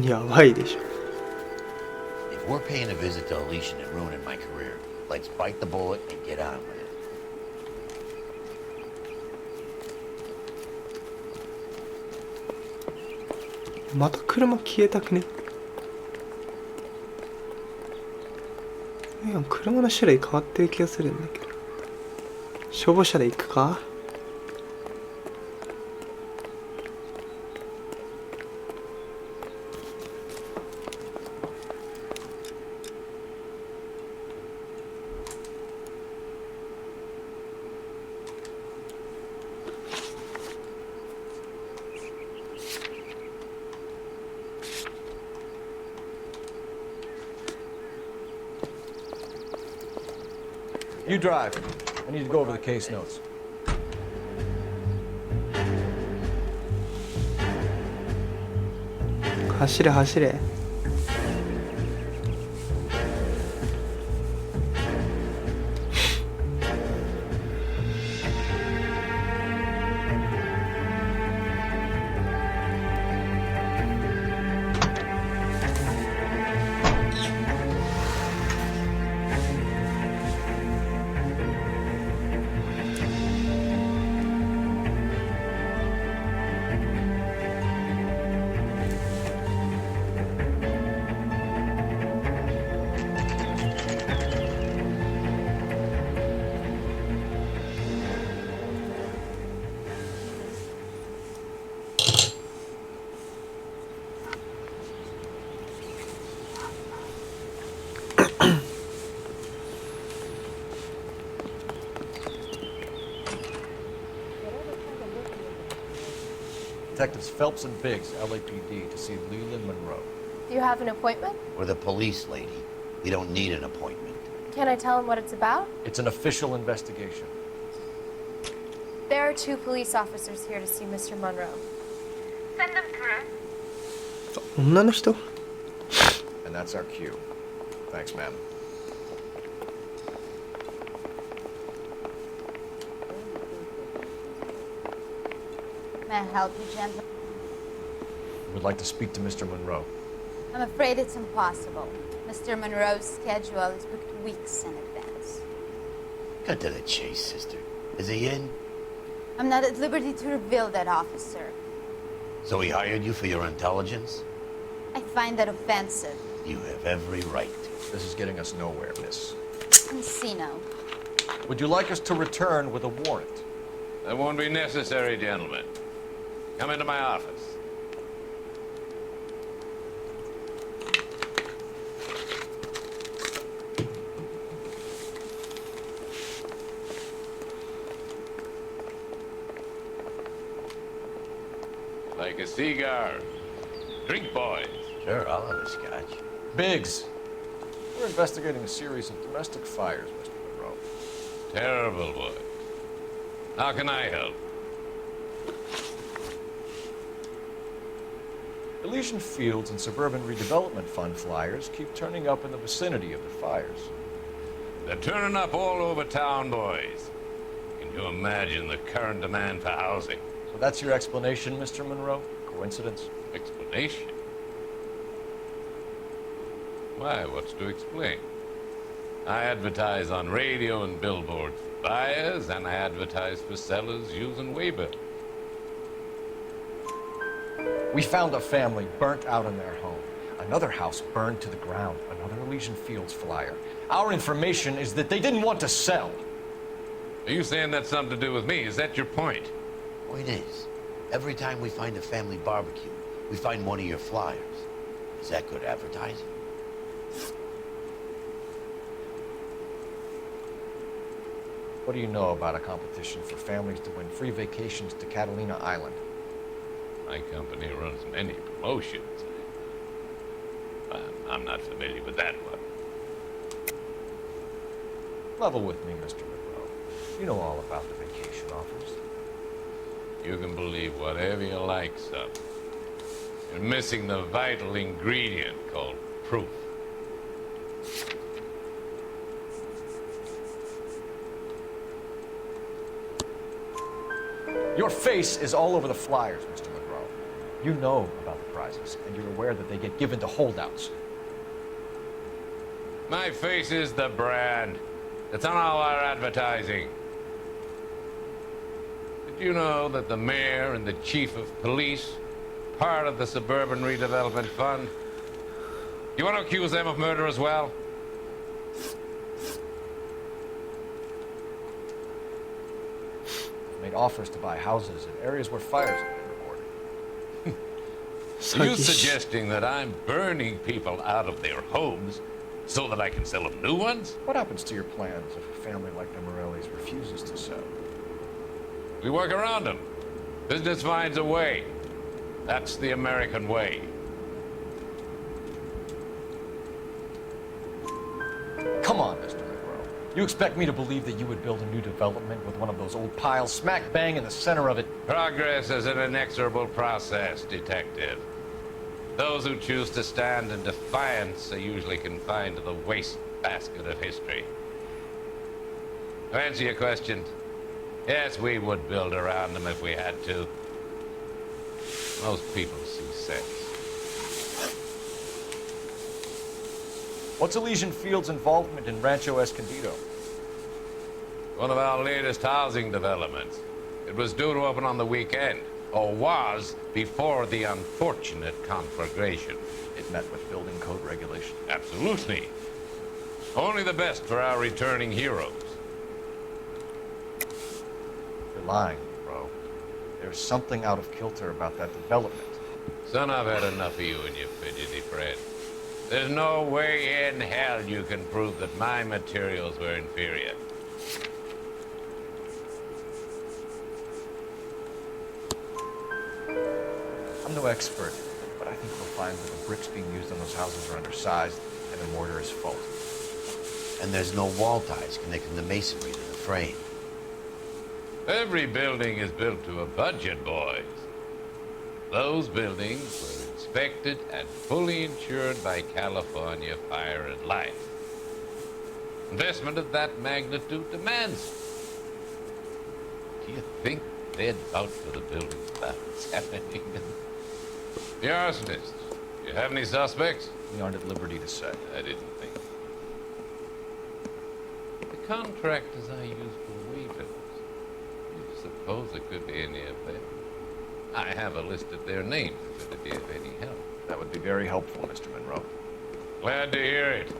やばいでしょ。
If we're paying a visit to Alicia and ruining my career, let's bite the bullet and get on with it.
また車消えたくね。いや、車の種類変わってる気がするんだけど。消防車で行くか。
You drive. I need to go over the case notes.
走れ走れ。
Detectives Phelps and Biggs, LAPD, to see Leland Monroe.
Do you have an appointment?
We're the police, lady. We don't need an appointment.
Can I tell him what it's about?
It's an official investigation.
There are 2 police officers here to see Mr. Monroe. Send them through.
女の人
And that's our cue. Thanks, ma'am.
May I help you, gentlemen?
Would like to speak to Mr. Monroe.
I'm afraid it's impossible. Mr. Monroe's schedule is booked weeks in advance.
Cut to the chase, sister. Is he in?
I'm not at liberty to reveal that, officer.
So he hired you for your intelligence?
I find that offensive.
You have every right to.
This is getting us nowhere, miss.
Encino.
Would you like us to return with a warrant?
That won't be necessary, gentlemen. Come into my office. Like a cigar. Drink, boys.
Sure, I'll have a scotch.
Biggs, we're investigating a series of domestic fires, Mr. Monroe.
Terrible, boy. How can I help?
Elysian Fields and Suburban Redevelopment Fund flyers keep turning up in the vicinity of the fires.
They're turning up all over town, boys. Can you imagine the current demand for housing?
So that's your explanation, Mr. Monroe? Coincidence?
Explanation? Why, what's to explain? I advertise on radio and billboards for buyers, and I advertise for sellers using waybill.
We found a family burnt out in their home. Another house burned to the ground. Another Elysian Fields flyer. Our information is that they didn't want to sell.
Are you saying that's something to do with me? Is that your point?
Point is, every time we find a family barbecue, we find one of your flyers. Is that good advertising?
What do you know about a competition for families to win free vacations to Catalina Island?
My company runs many promotions. I'm not familiar with that one.
Level with me, Mr. Monroe. You know all about the vacation offers.
You can believe whatever you like, son. You're missing the vital ingredient called proof.
Your face is all over the flyers, Mr. Monroe. You know about the prizes, and you're aware that they get given to holdouts.
My face is the brand. It's on all our advertising. Did you know that the mayor and the chief of police, part of the Suburban Redevelopment Fund? You want to accuse them of murder as well?
Made offers to buy houses in areas where fires have been reported.
Are you suggesting that I'm burning people out of their homes so that I can sell them new ones?
What happens to your plans if a family like the Morellis refuses to sell?
We work around them. Business finds a way. That's the American way.
Come on, Mr. Monroe. You expect me to believe that you would build a new development with one of those old piles smack bang in the center of it?
Progress is an inexorable process, detective. Those who choose to stand in defiance are usually confined to the wastebasket of history. To answer your question, yes, we would build around them if we had to. Most people see sense.
What's Elysian Fields' involvement in Rancho Escondido?
One of our latest housing developments. It was due to open on the weekend, or was before the unfortunate conflagration.
It met with building code regulations.
Absolutely. Only the best for our returning heroes.
You're lying, bro. There's something out of kilter about that development.
Son, I've had enough of you and your fidgety friend. There's no way in hell you can prove that my materials were inferior.
I'm no expert, but I think we'll find that the bricks being used on those houses are undersized and the mortar is faulty.
And there's no wall ties connecting the masonry to the frame.
Every building is built to a budget, boys. Those buildings were inspected and fully insured by California Fire and Life. Investment of that magnitude demands it. Do you think they'd vouch for the buildings without examining them? The arsonists. Do you have any suspects?
We aren't at liberty to say.
I didn't think. The contractors I use for waybills. You suppose it could be any of them? I have a list of their names if it'd be of any help.
That would be very helpful, Mr. Monroe.
Glad to hear it.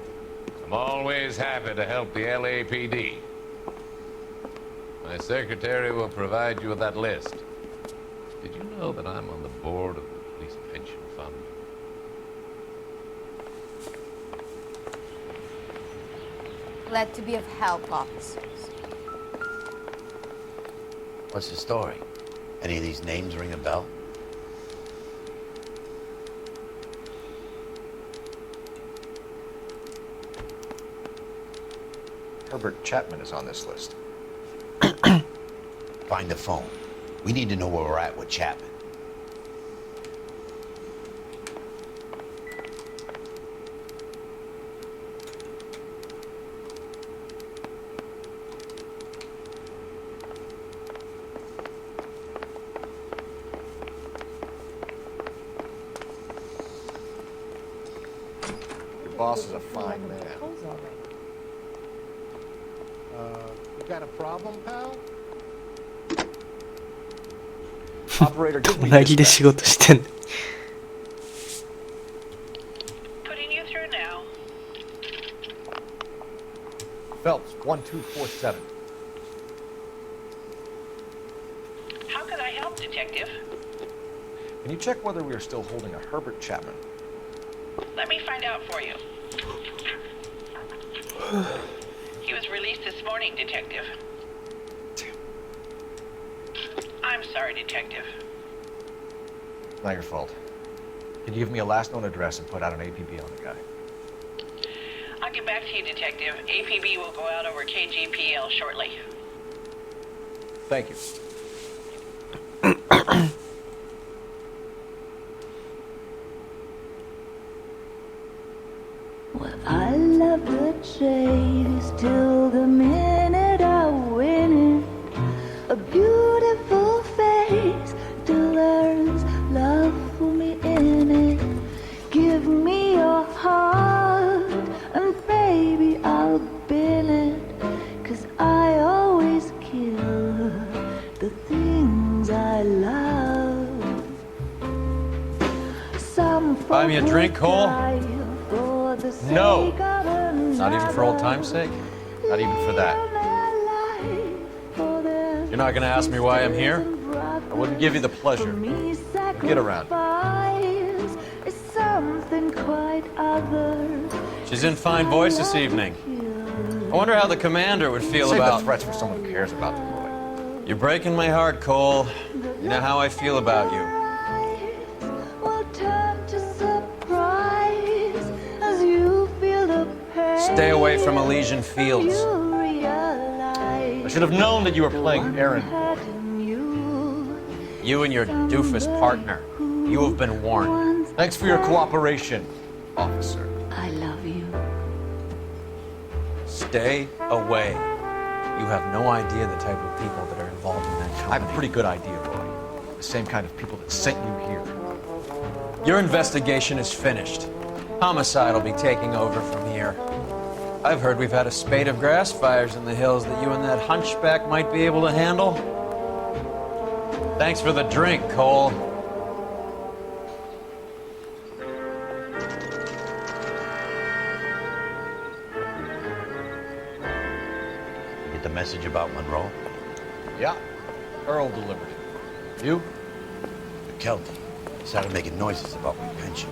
I'm always happy to help the LAPD. My secretary will provide you with that list. Did you know that I'm on the board of the police pension fund?
Glad to be of help, officers.
What's the story? Any of these names ring a bell?
Herbert Chapman is on this list.
Find the phone. We need to know where we're at with Chapman.
Your boss is a fine man.
You got a problem, pal?
Operator, give me
隣で仕事してんの。
Putting you through now.
Phelps, 1247.
How could I help, Detective?
Can you check whether we are still holding a Herbert Chapman?
Let me find out for you. He was released this morning, Detective. I'm sorry, Detective.
Not your fault. Can you give me a last known address and put out an APB on the guy?
I'll get back to you, Detective. APB will go out over KGPL shortly.
Thank you.
I love the chase till the minute I win it. A beautiful face till there's love for me in it. Give me your heart and baby I'll bin it. 'Cause I always kill the things I love. Some
Buy me a drink, Cole?
for the
No.
sake of another.
Not even for old time's sake? Not even for that. You're not gonna ask me why I'm here? I wouldn't give you the pleasure. Get around.
Is something quite other.
She's in fine voice this evening. I wonder how the commander would feel
Save
about...
the threats for someone who cares about them, Lloyd.
You're breaking my heart, Cole. You know how I feel about you.
Will turn to surprise as you feel the pain.
Stay away from Elysian Fields.
You realize
I should have known that you were playing errand boy.
You and your doofus partner. You have been warned.
Thanks for your cooperation, officer.
I love you.
Stay away. You have no idea the type of people that are involved in that
I
company.
have a pretty good idea, Lloyd. The same kind of people that sent you here.
Your investigation is finished. Homicide will be taking over from here. I've heard we've had a spate of grass fires in the hills that you and that hunchback might be able to handle. Thanks for the drink, Cole.
Get the message about Monroe?
Yeah, Earl delivered it. You?
McKelty started making noises about my pension.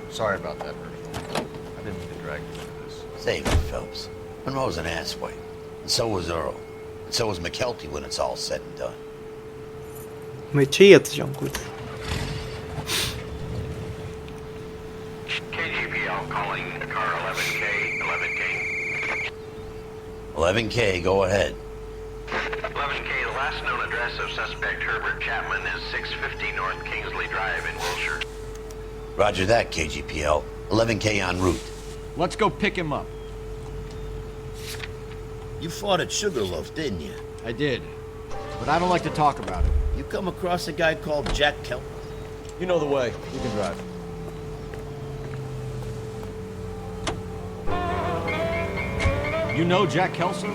Sorry about that, Earl. I didn't mean to drag you into this.
Save it, Phelps. Monroe's an asswipe. And so was Earl. And so was McKelty when it's all said and done.
めっちゃいいやつじゃんこいつ。
KGPL calling car 11K, 11K.
11K, go ahead.
11K, the last known address of suspect Herbert Chapman is 650 North Kingsley Drive in Wilshire.
Roger that, KGPL. 11K en route.
Let's go pick him up.
You fought at Sugarloaf, didn't you?
I did, but I don't like to talk about it.
You come across a guy called Jack Kelp?
You know the way. You can drive.
You know Jack Kelso?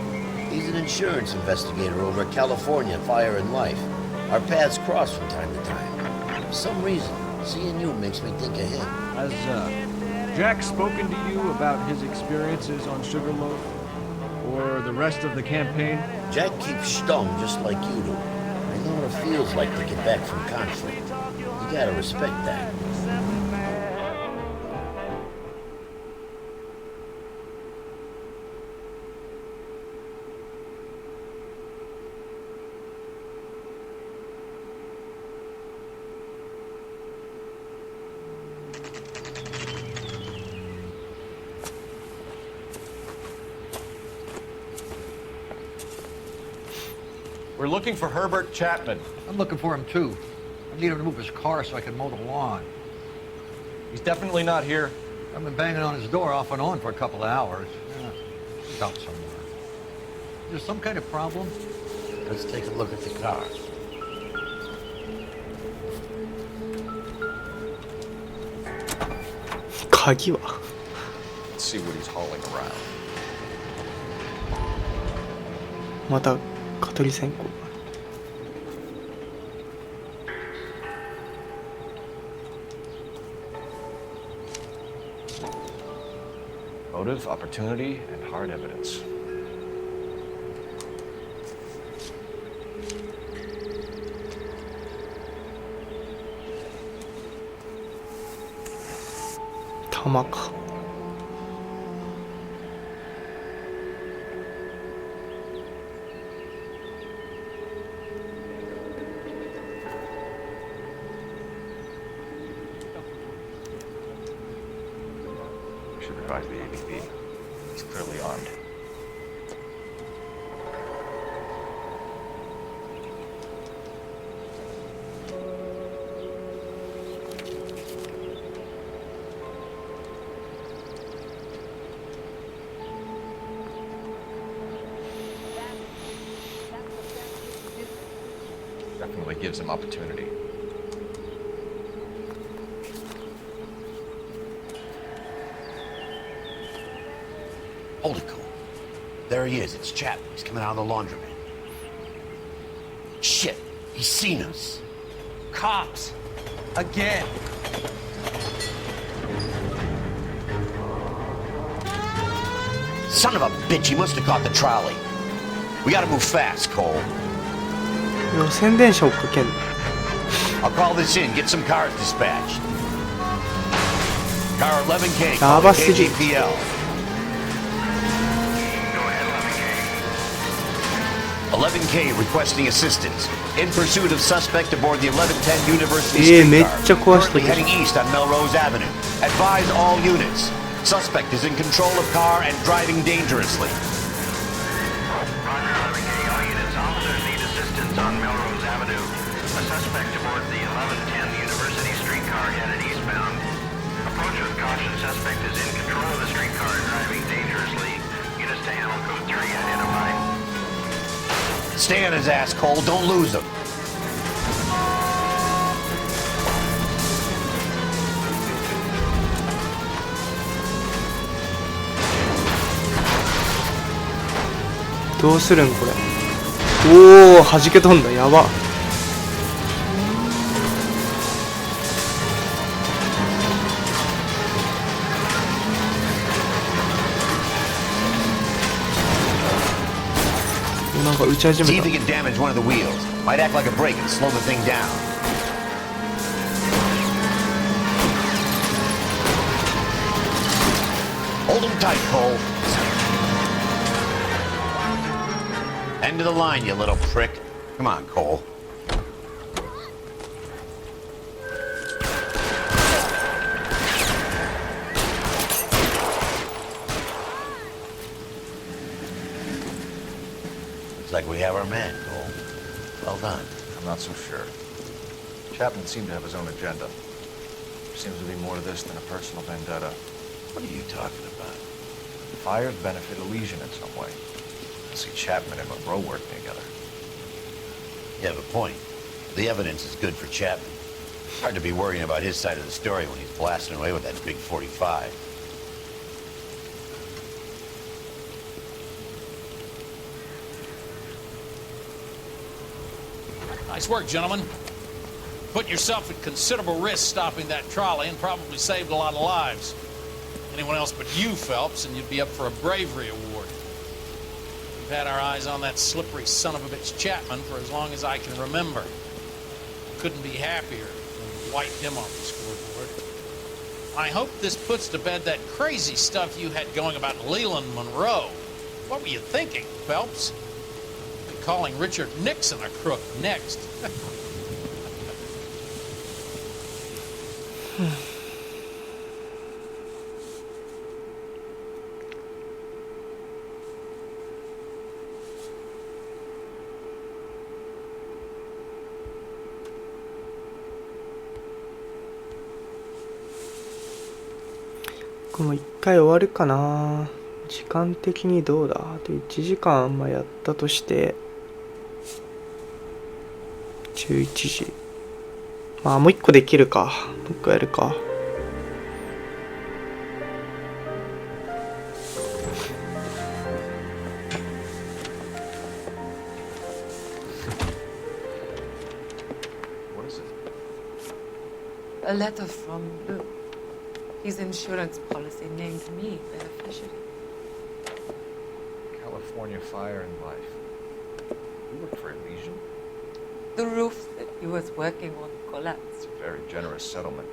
He's an insurance investigator over at California Fire and Life. Our paths cross from time to time. For some reason, seeing you makes me think ahead.
Has Jack spoken to you about his experiences on Sugarloaf? Or the rest of the campaign?
Jack keeps stum just like you do. I know what it feels like to get back from conflict. You gotta respect that.
We're looking for Herbert Chapman.
I'm looking for him too. I need him to move his car so I can mow the lawn.
He's definitely not here.
I've been banging on his door off and on for a couple of hours. Yeah, he's out somewhere. Is there some kind of problem?
Let's take a look at the car.
Let's
see what he's hauling around.
また蚊取り線香。
Motive, opportunity, and hard evidence.
Tamaka.
Should revise the ABP. He's clearly armed. Definitely gives him opportunity.
Hold it, Cole. There he is. It's Chapman. He's coming out of the laundromat. Shit. He's seen us.
Cops. Again.
Son of a bitch. He must have caught the trolley. We gotta move fast, Cole.
路線電車追っかけんの。
I'll call this in. Get some cars dispatched. Car 11K.
やばすぎる。
KGPL. 11K requesting assistance. In pursuit of suspect aboard the 1110 University streetcar. Currently heading east on Melrose Avenue. Advise all units. Suspect is in control of car and driving dangerously.
On Melrose Avenue, a suspect aboard the 1110 University streetcar headed eastbound. Approach with caution. Suspect is in control of the streetcar and driving dangerously. Units to handle code 3 identified.
Stay on his ass, Cole. Don't lose him.
どうするんこれ。 おお、弾け飛んだ。やば。なんか打ち始めた。
See if he can damage one of the wheels. Might act like a brake and slow the thing down. Hold him tight, Cole. End of the line, you little prick. Come on, Cole. Looks like we have our man, Cole. Well done.
I'm not so sure. Chapman seemed to have his own agenda. There seems to be more to this than a personal vendetta.
What are you talking about?
Fires benefit Elysian in some way. I see Chapman and Monroe working together.
You have a point. The evidence is good for Chapman. Hard to be worrying about his side of the story when he's blasting away with that big 45.
Nice work, gentlemen. put yourself at considerable risk stopping that trolley and probably saved a lot of lives. Anyone else but you, Phelps, and you'd be up for a bravery award. We've had our eyes on that slippery son of a bitch Chapman for as long as I can remember. Couldn't be happier than we wiped him off the scoreboard. I hope this puts to bed that crazy stuff you had going about Leland Monroe. What were you thinking, Phelps? You'll be calling Richard Nixon a crook next.
この1回終わるかな。時間的にどうだ。あと1時間やったとして11時。まあもう1個できるか。もう1個やるか。
A letter from Lou. His insurance policy named me beneficiary.
California Fire and Life. You work for Elysian?
The roof that he was working on collapsed.
It's a very generous settlement.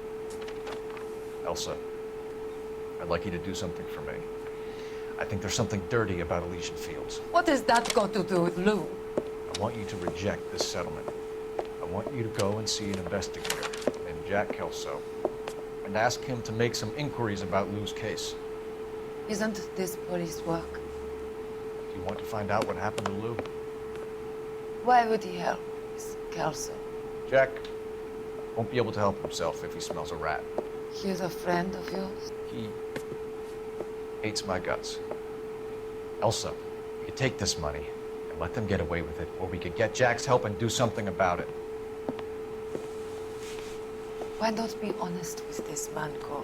Elsa, I'd like you to do something for me. I think there's something dirty about Elysian Fields.
What has that got to do with Lou?
I want you to reject this settlement. I want you to go and see an investigator named Jack Kelso and ask him to make some inquiries about Lou's case.
Isn't this police work?
Do you want to find out what happened to Lou?
Why would he help Miss Kelso?
Jack won't be able to help himself if he smells a rat.
He's a friend of yours?
He hates my guts. Elsa, you could take this money and let them get away with it, or we could get Jack's help and do something about it.
Why not be honest with this man, Cole?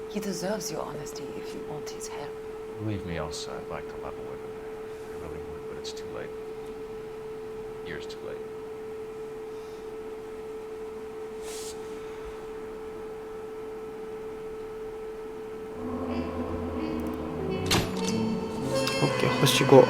He deserves your honesty if you want his help.
Believe me, Elsa, I'd like to level with him. I really would, but it's too late. Years too late.
OK、星5。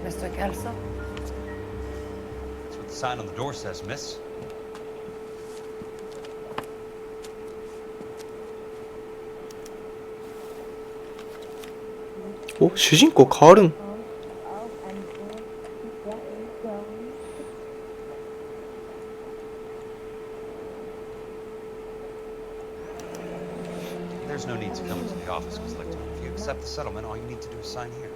Mr. Kelso?
That's what the sign on the door says, miss.
お、主人公変わるん。
There's no need to come into the office, Miss Licton. If you accept the settlement, all you need to do is sign here.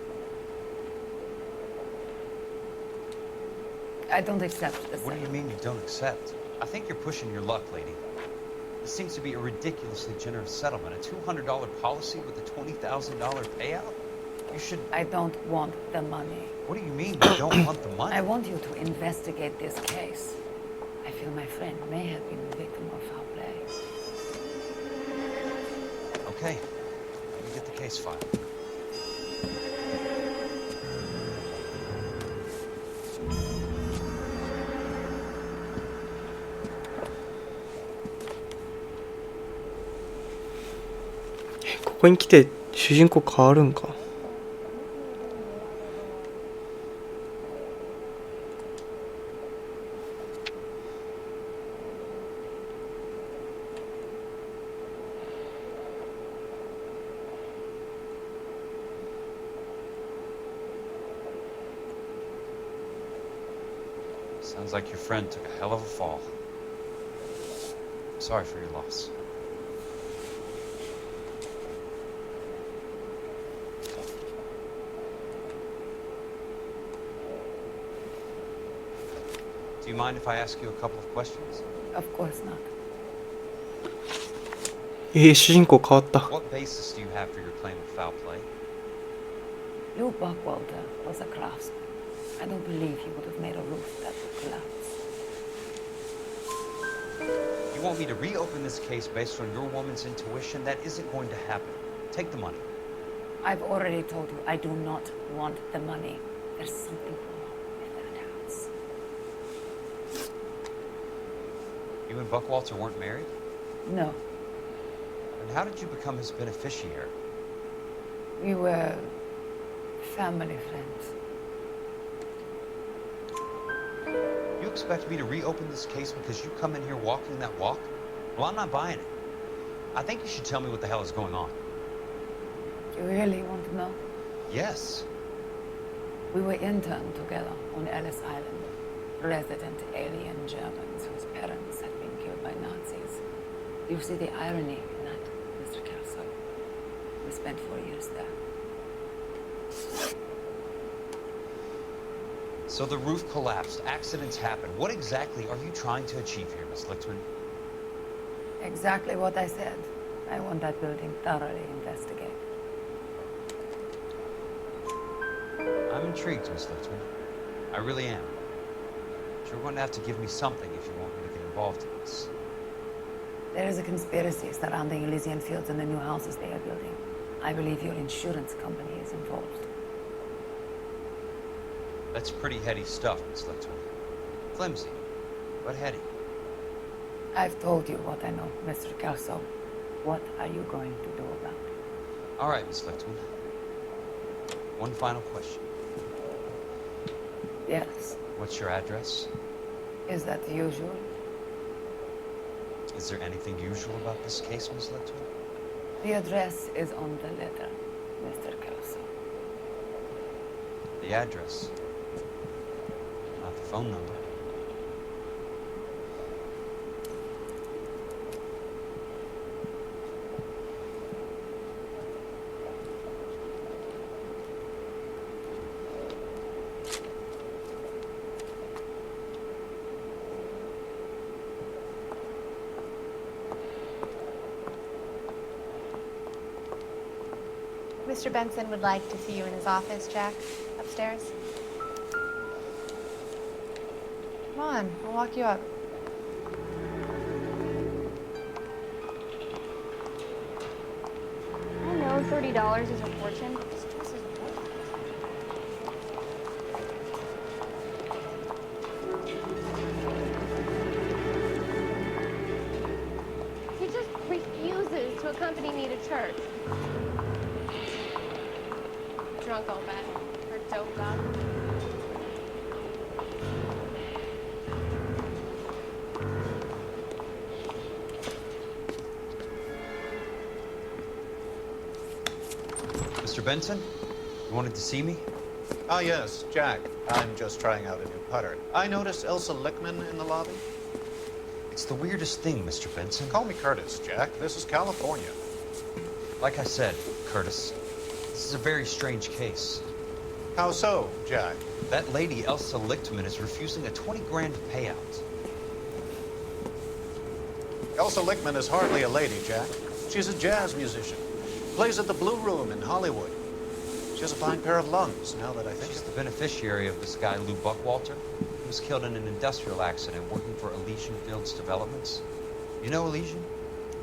I don't accept this.
What do you mean you don't accept? I think you're pushing your luck, lady. This seems to be a ridiculously generous settlement. A $200 policy with a $20,000 payout? You should...
I don't want the money.
What do you mean you don't want the money?
I want you to investigate this case. I feel my friend may have been a victim of foul play.
Okay. Let me get the case file. .
ここに来て主人公変わるんか。
Sounds like your friend took a hell of a fall. Sorry for your loss. Do you mind if I ask you a couple of questions?
Of course not.
主人公変わった。
What basis do you have for your claim of foul play?
Lou Buckwalter was a craftsman. I don't believe he would have made a roof that would collapse.
You want me to reopen this case based on your woman's intuition? That isn't going to happen. Take the money.
I've already told you I do not want the money. There's something wrong with that house.
You and Buckwalter weren't married?
No.
And how did you become his beneficiary?
We were family friends.
You expect me to reopen this case because you come in here walking that walk? Well, I'm not buying it. I think you should tell me what the hell is going on.
You really want to know?
Yes.
We were interned together on Ellis Island. Resident alien Germans whose parents had been killed by Nazis. You see the irony in that, Mr. Kelso? We spent 4 years there.
So the roof collapsed, accidents happen. What exactly are you trying to achieve here, Miss Lichtman?
Exactly what I said. I want that building thoroughly investigated.
I'm intrigued, Miss Lichtman. I really am. But you're going to have to give me something if you want me to get involved in this.
There is a conspiracy surrounding Elysian Fields and the new houses they are building. I believe your insurance company is involved.
That's pretty heady stuff, Miss Lichtman. Flimsy, but heady.
I've told you what I know, Mr. Kelso. What are you going to do about it?
All right, Miss Lichtman. One final question.
Yes.
What's your address?
Is that usual?
Is there anything usual about this case, Miss Lichtman?
The address is on the letter, Mr. Kelso.
The address, not the phone number.
Mr. Benson would like to see you in his office, Jack. Upstairs. Come on, I'll walk you up. I know $30 is a fortune, but this dress is worth it. He just refuses to accompany me to church. Drunk all bad, or doped up.
Mr. Benson, you wanted to see me?
Ah, yes, Jack. I'm just trying out a new putter. I noticed Elsa Lichtman in the lobby.
It's the weirdest thing, Mr. Benson.
Call me Curtis, Jack. This is California.
Like I said, Curtis, this is a very strange case.
How so, Jack?
That lady, Elsa Lichtman, is refusing a 20 grand payout.
Elsa Lichtman is hardly a lady, Jack. She's a jazz musician. Plays at the Blue Room in Hollywood. She has a fine pair of lungs, now that I think
She's
of
the beneficiary of this guy, Lou Buckwalter, who was killed in an industrial accident working for Elysian Fields Developments. You know Elysian?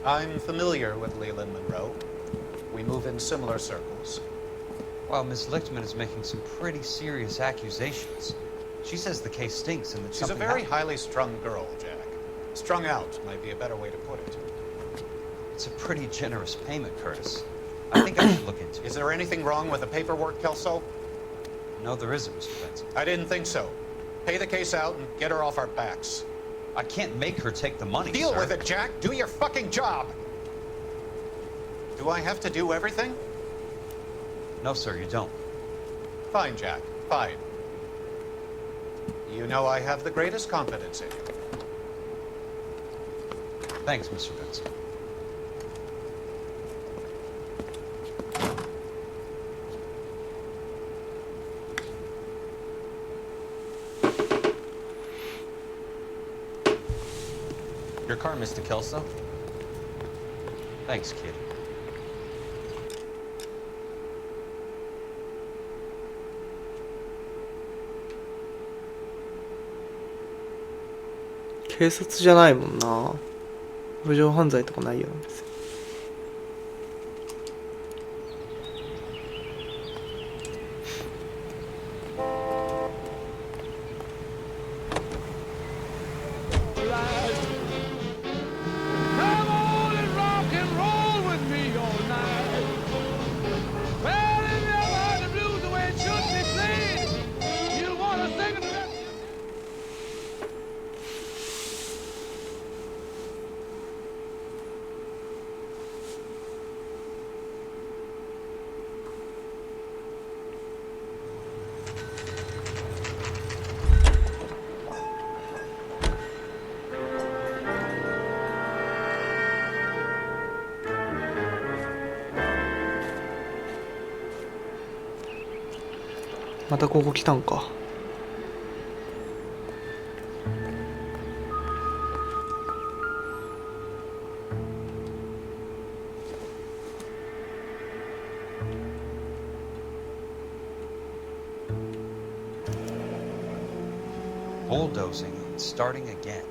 I'm familiar with Leland Monroe. We move in similar circles.
Well, Miss Lichtman is making some pretty serious accusations. She says the case stinks and that
She's a
something
very
happened.
highly strung girl, Jack. Strung out might be a better way to put it.
It's a pretty generous payment, Curtis. I think I should look into it.
Is there anything wrong with the paperwork, Kelso?
No, there isn't, Mr. Benson.
I didn't think so. Pay the case out and get her off our backs.
I can't make her take the money,
Deal
sir.
with it, Jack. Do your fucking job. Do I have to do everything?
No, sir, you don't.
Fine, Jack. Fine. You know I have the greatest confidence in you.
Thanks, Mr. Benson. Your car, Mr. Kelso. Thanks, kid.
警察じゃないもんな。路上犯罪とかないよな別に。またここ来たんか。
Bulldozing and starting again.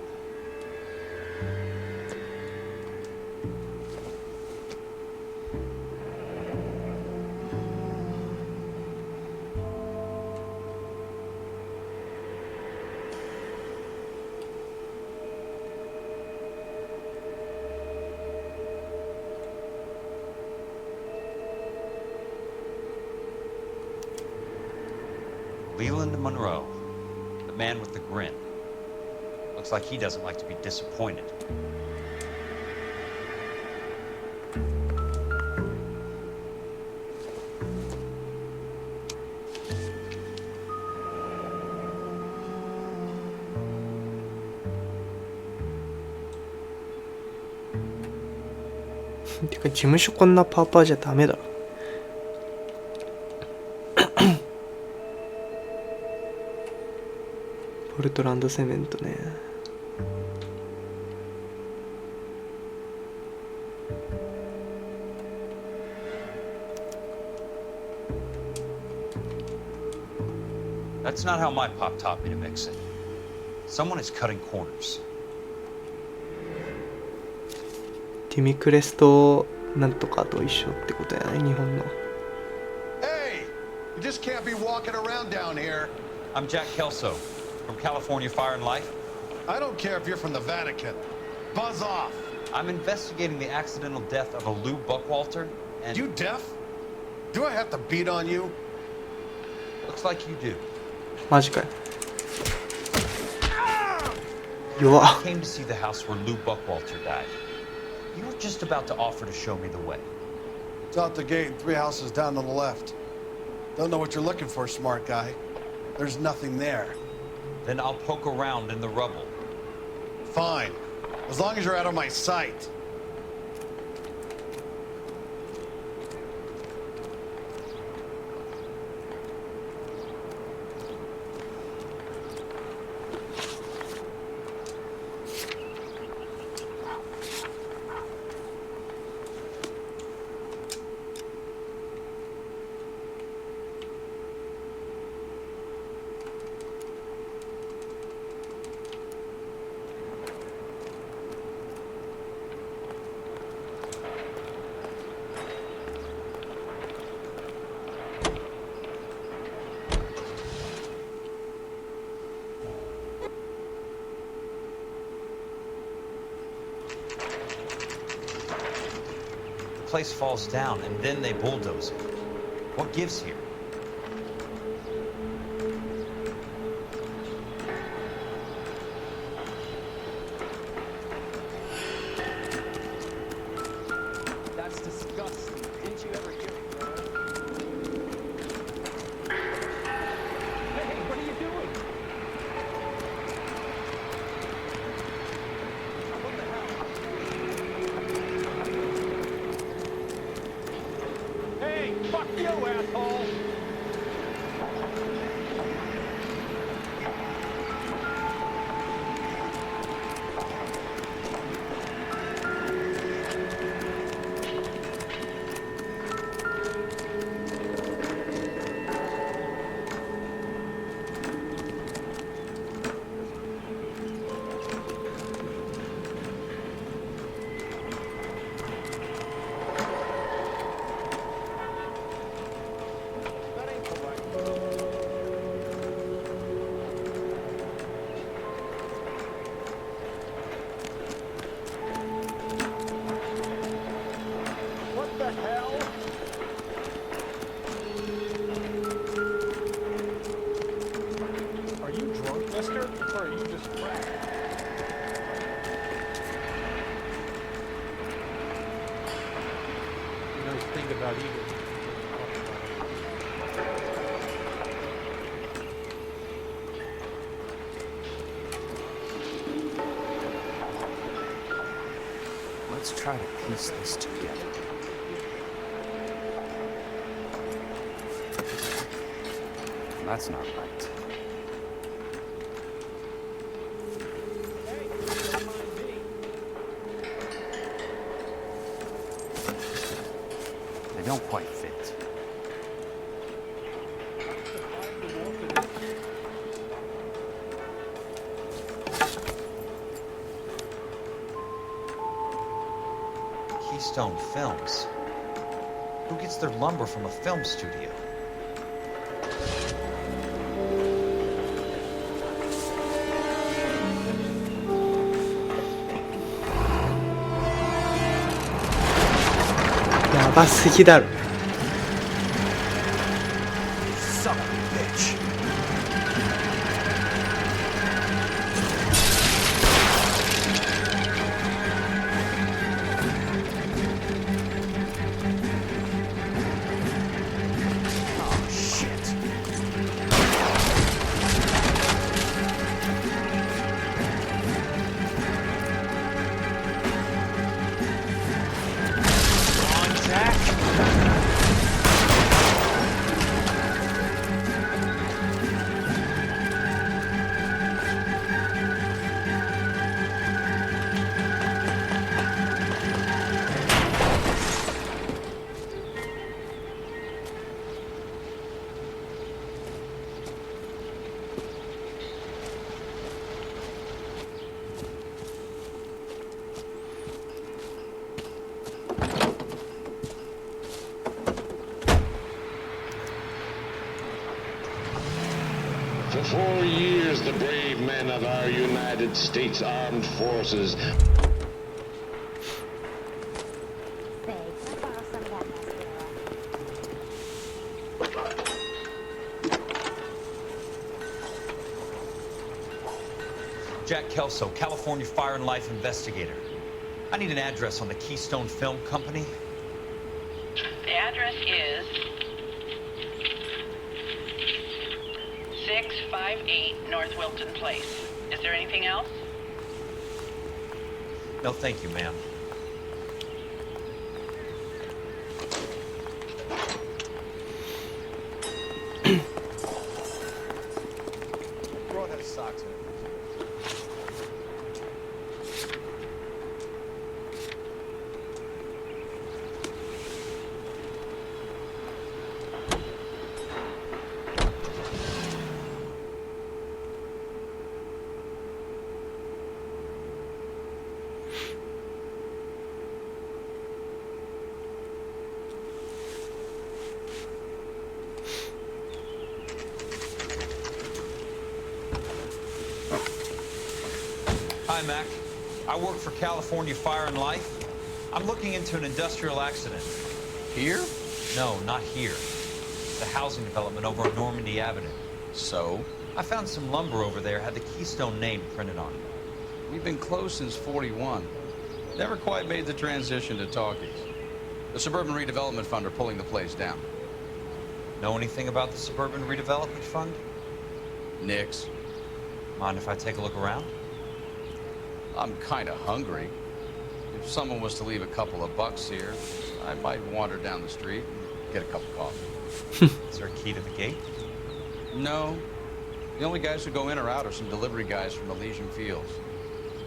Leland Monroe, the man with the grin. Looks like he doesn't like to be disappointed. .
てか事務所こんなパーパーじゃダメだろ。ポルトランドセメントね。
That's not how my pop taught me to mix it. Someone is cutting corners.
ティミクレストなんとかと一緒ってことやね、日本の。
Hey, you just can't be walking around down here.
I'm Jack Kelso from California Fire and Life.
I don't care if you're from the Vatican. Buzz off.
I'm investigating the accidental death of a Lou Buckwalter and...
You deaf? Do I have to beat on you?
Looks like you do.
マジかよ。弱っ。
I came to see the house where Lou Buckwalter died. You were just about to offer to show me the way.
It's out the gate, 3 houses down to the left. Don't know what you're looking for, smart guy. There's nothing there.
Then I'll poke around in the rubble.
Fine. As long as you're out of my sight.
The place falls down and then they bulldoze it. What gives here?
That's disgusting. Didn't you ever hear me, bro? Hey, what are you doing? What the hell? Hey, fuck you, asshole!
Let's try to piece this together. That's not right. They don't quite fit.
Keystone Films. Who gets their lumber from a film studio?
やばすぎだろ。
Son of a bitch. Oh, shit.
For 4 years, the brave men of our United States Armed Forces
Jack Kelso, California Fire and Life investigator. I need an address on the Keystone Film Company.
The address is 658 North Wilton Place. Is there anything else?
No, thank you, ma'am.
Throw that socks in it.
Hi, Mac. I work for California Fire and Life. I'm looking into an industrial accident.
Here?
No, not here. The housing development over on Normandy Avenue.
So?
I found some lumber over there, had the Keystone name printed on it.
We've been closed since '41. Never quite made the transition to talkies. The Suburban Redevelopment Fund are pulling the place down.
Know anything about the Suburban Redevelopment Fund?
Nix.
Mind if I take a look around?
I'm kind of hungry. If someone was to leave a couple of bucks here, I might wander down the street and get a cup of coffee.
Is there a key to the gate?
No. The only guys who go in or out are some delivery guys from Elysian Fields.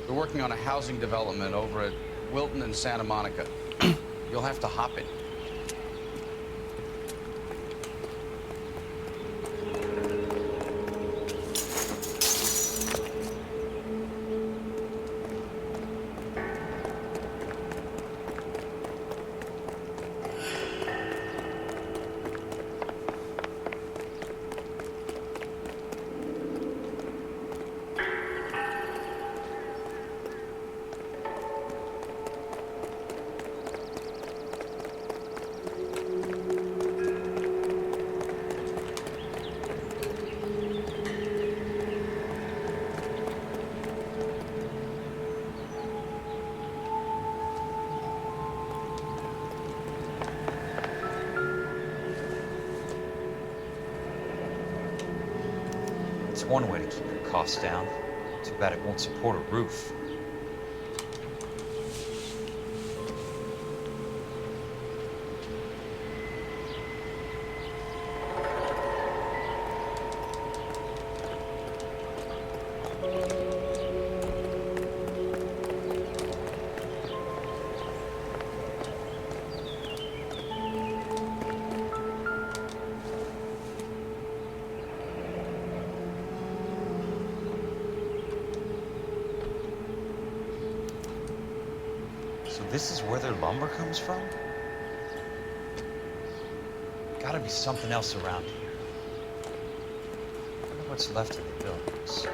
They're working on a housing development over at Wilton and Santa Monica. You'll have to hop it.
It's one way to keep your costs down. Too bad it won't support a roof. So this is where their lumber comes from? Gotta be something else around here. Wonder what's left of the buildings.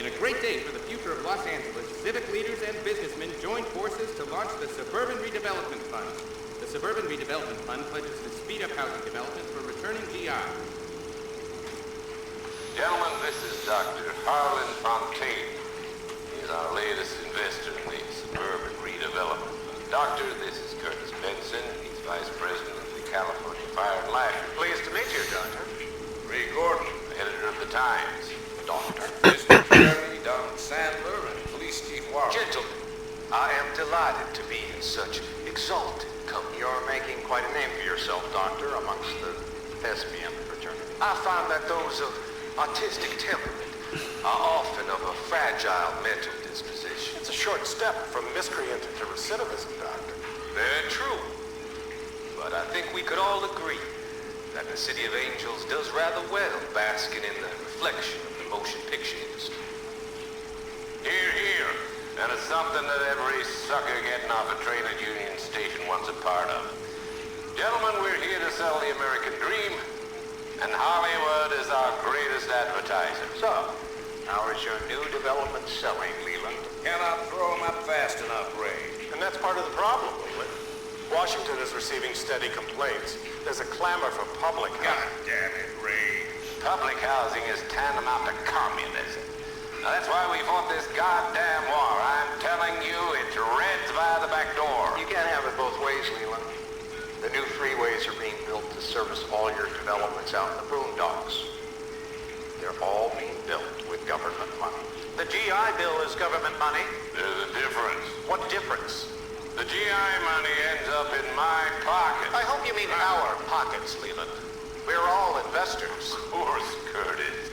In a great day for the future of Los Angeles, civic leaders and businessmen joined forces to launch the Suburban Redevelopment Fund. The Suburban Redevelopment Fund pledges to speed up housing development for returning GI.
Gentlemen, this is Dr. Harlan Fontaine. He's our latest investor in the Suburban Redevelopment Fund. Doctor, this is Curtis Benson. He's Vice President of the California Fire and Life.
Pleased to meet you, Doctor.
Ray Gordon, editor of the Times.
Doctor.
District Attorney Don Sandler and Police Chief Warren.
Gentlemen, I am delighted to be in such exalted company. You're making quite a name for yourself, Doctor, amongst the thespian fraternity. I find that those of artistic temperament are often of a fragile mental disposition.
It's a short step from miscreant to recidivism, Doctor.
Very true. But I think we could all agree that the City of Angels does rather well basking in the reflection of the motion picture industry.
Hear, hear. And it's something that every sucker getting off a train at Union Station wants a part of. Gentlemen, we're here to sell the American dream, and Hollywood is our greatest advertiser.
So, how is your new development selling, Leland?
Cannot throw them up fast enough, Ray.
And that's part of the problem, Leland. Washington is receiving steady complaints. There's a clamor for public
God damn it, Ray. Public housing is tantamount to communism. Now, that's why we fought this goddamn war. I'm telling you, it's Reds by the back door.
You can't have it both ways, Leland. The new freeways are being built to service all your developments out in the boondocks. They're all being built with government money. The GI Bill is government money.
There's a difference.
What difference?
The GI money ends up in my pocket.
I hope you mean our pockets, Leland. We're all investors.
Of course, Curtis.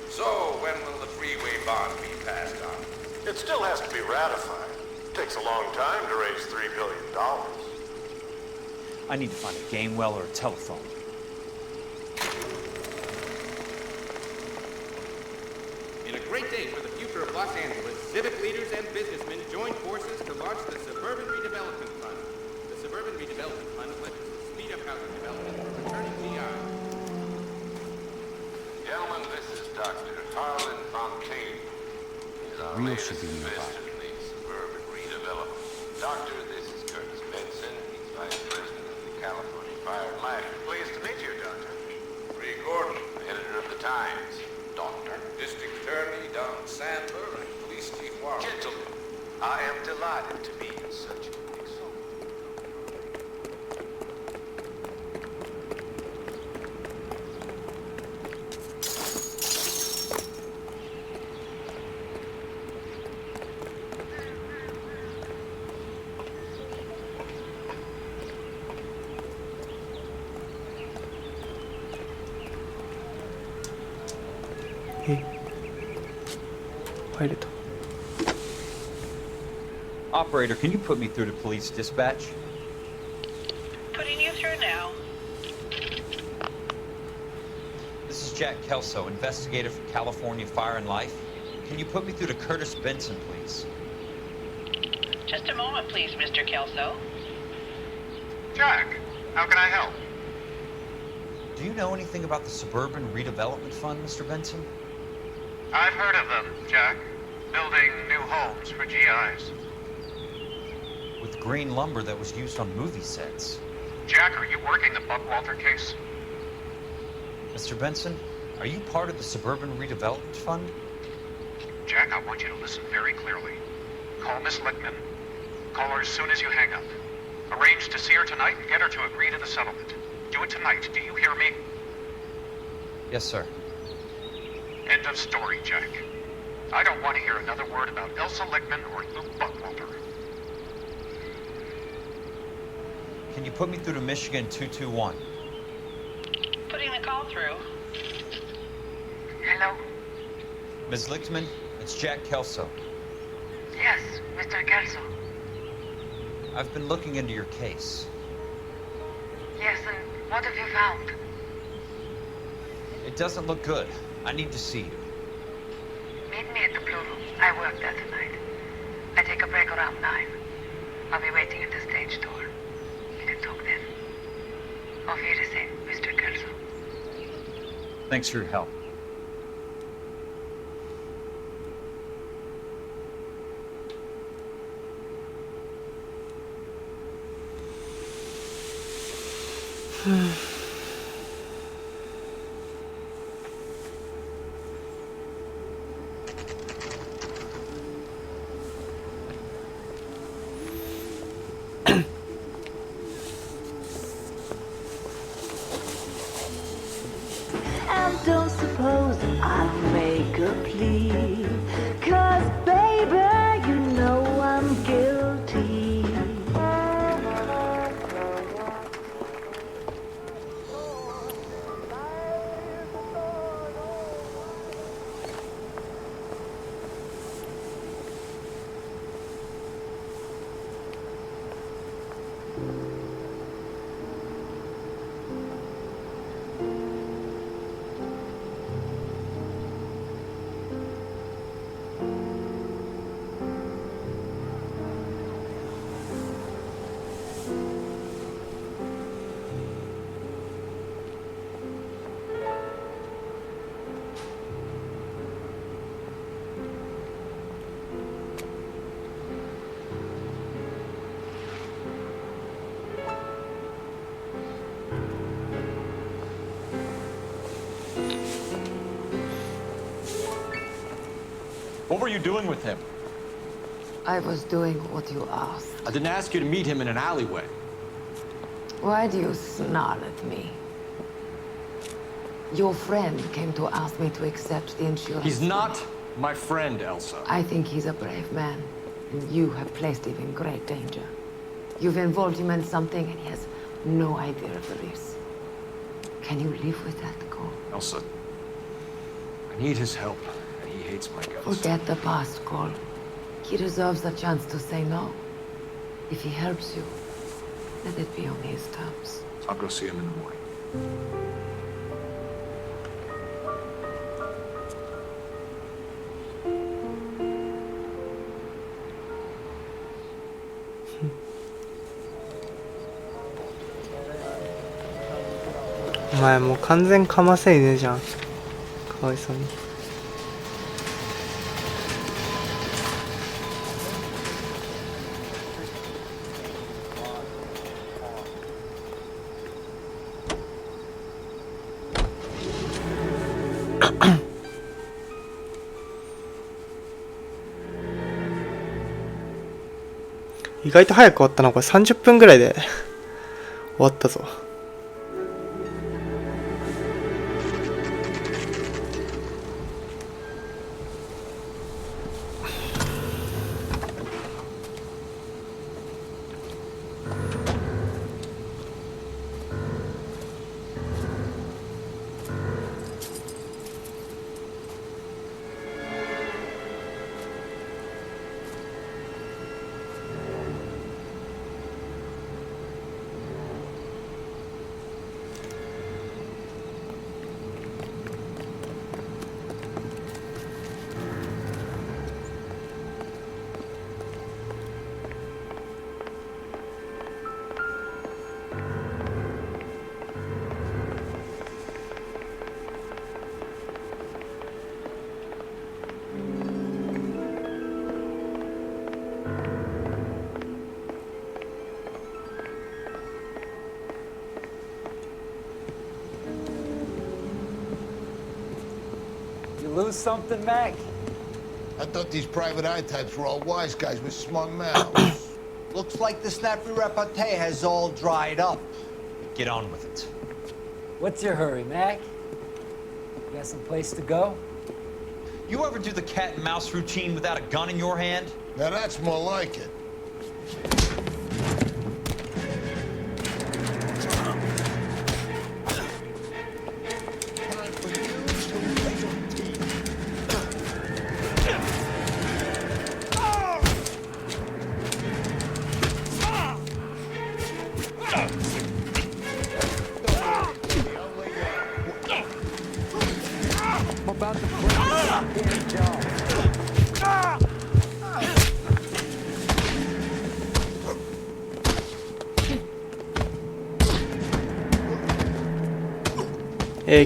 So, when will the freeway bond be passed on?
It still has to be ratified. It takes a long time to raise $3 billion.
I need to find a game well or a telephone.
In a great day for the future of Los Angeles, civic leaders and businessmen joined forces to launch the Suburban Redevelopment Fund. The Suburban Redevelopment Fund pledges to speed up housing development for returning GI.
Gentlemen, this is Dr. Harlan Fontaine. He's our latest investor in the Suburban Redevelopment. Doctor, this is Curtis Benson. He's Vice President of the California Fire and Life.
Pleased to meet you, Doctor.
Ray Gordon, editor of the Times. Doctor. District Attorney Don Sandler and Police Chief Warren.
Gentlemen, I am delighted to be in such exalted.
入れた。
Operator, can you put me through to police dispatch?
Putting you through now.
This is Jack Kelso, investigator for California Fire and Life. Can you put me through to Curtis Benson, please?
Just a moment, please, Mr. Kelso.
Jack, how can I help?
Do you know anything about the Suburban Redevelopment Fund, Mr. Benson?
I've heard of them, Jack. Building new homes for GIs.
With green lumber that was used on movie sets.
Jack, are you working the Buckwalter case?
Mr. Benson, are you part of the Suburban Redevelopment Fund?
Jack, I want you to listen very clearly. Call Miss Lickman. Call her as soon as you hang up. Arrange to see her tonight and get her to agree to the settlement. Do it tonight, do you hear me?
Yes, sir.
End of story, Jack. I don't want to hear another word about Elsa Lickman or Luke Buckwalter.
Can you put me through to Michigan 221?
Putting the call through.
Hello?
Ms. Lichtman, it's Jack Kelso.
Yes, Mr. Kelso.
I've been looking into your case.
Yes, and what have you found?
It doesn't look good. I need to see you.
Meet me at the Blue Room. I work there tonight. I take a break around 9. I'll be waiting at the stage door. We can talk then. Auf Wiedersehen, Mr. Kelso.
Thanks for your help.
And don't suppose I'll make a plea, 'cause baby, you know I'm guilty.
What were you doing with him?
I was doing what you asked.
I didn't ask you to meet him in an alleyway.
Why do you snarl at me? Your friend came to ask me to accept the insurance.
He's not my friend, Elsa.
I think he's a brave man, and you have placed him in great danger. You've involved him in something, and he has no idea of the risk. Can you live with that, Cole?
Elsa, I need his help, and he hates my guts.
Forget the past, Cole. He deserves a chance to say no. If he helps you, let it be on his terms.
I'll go see him in the morning.
お前もう完全かませ犬じゃん。かわいそうに。意外と早く終わったな。これ30分ぐらいで終わったぞ。
lose something, Mac?
I thought these private eye types were all wise guys with smart mouths.
Looks like the snappy repartee has all dried up.
Get on with it.
What's your hurry, Mac? You got some place to go?
You ever do the cat and mouse routine without a gun in your hand?
Now that's more like it.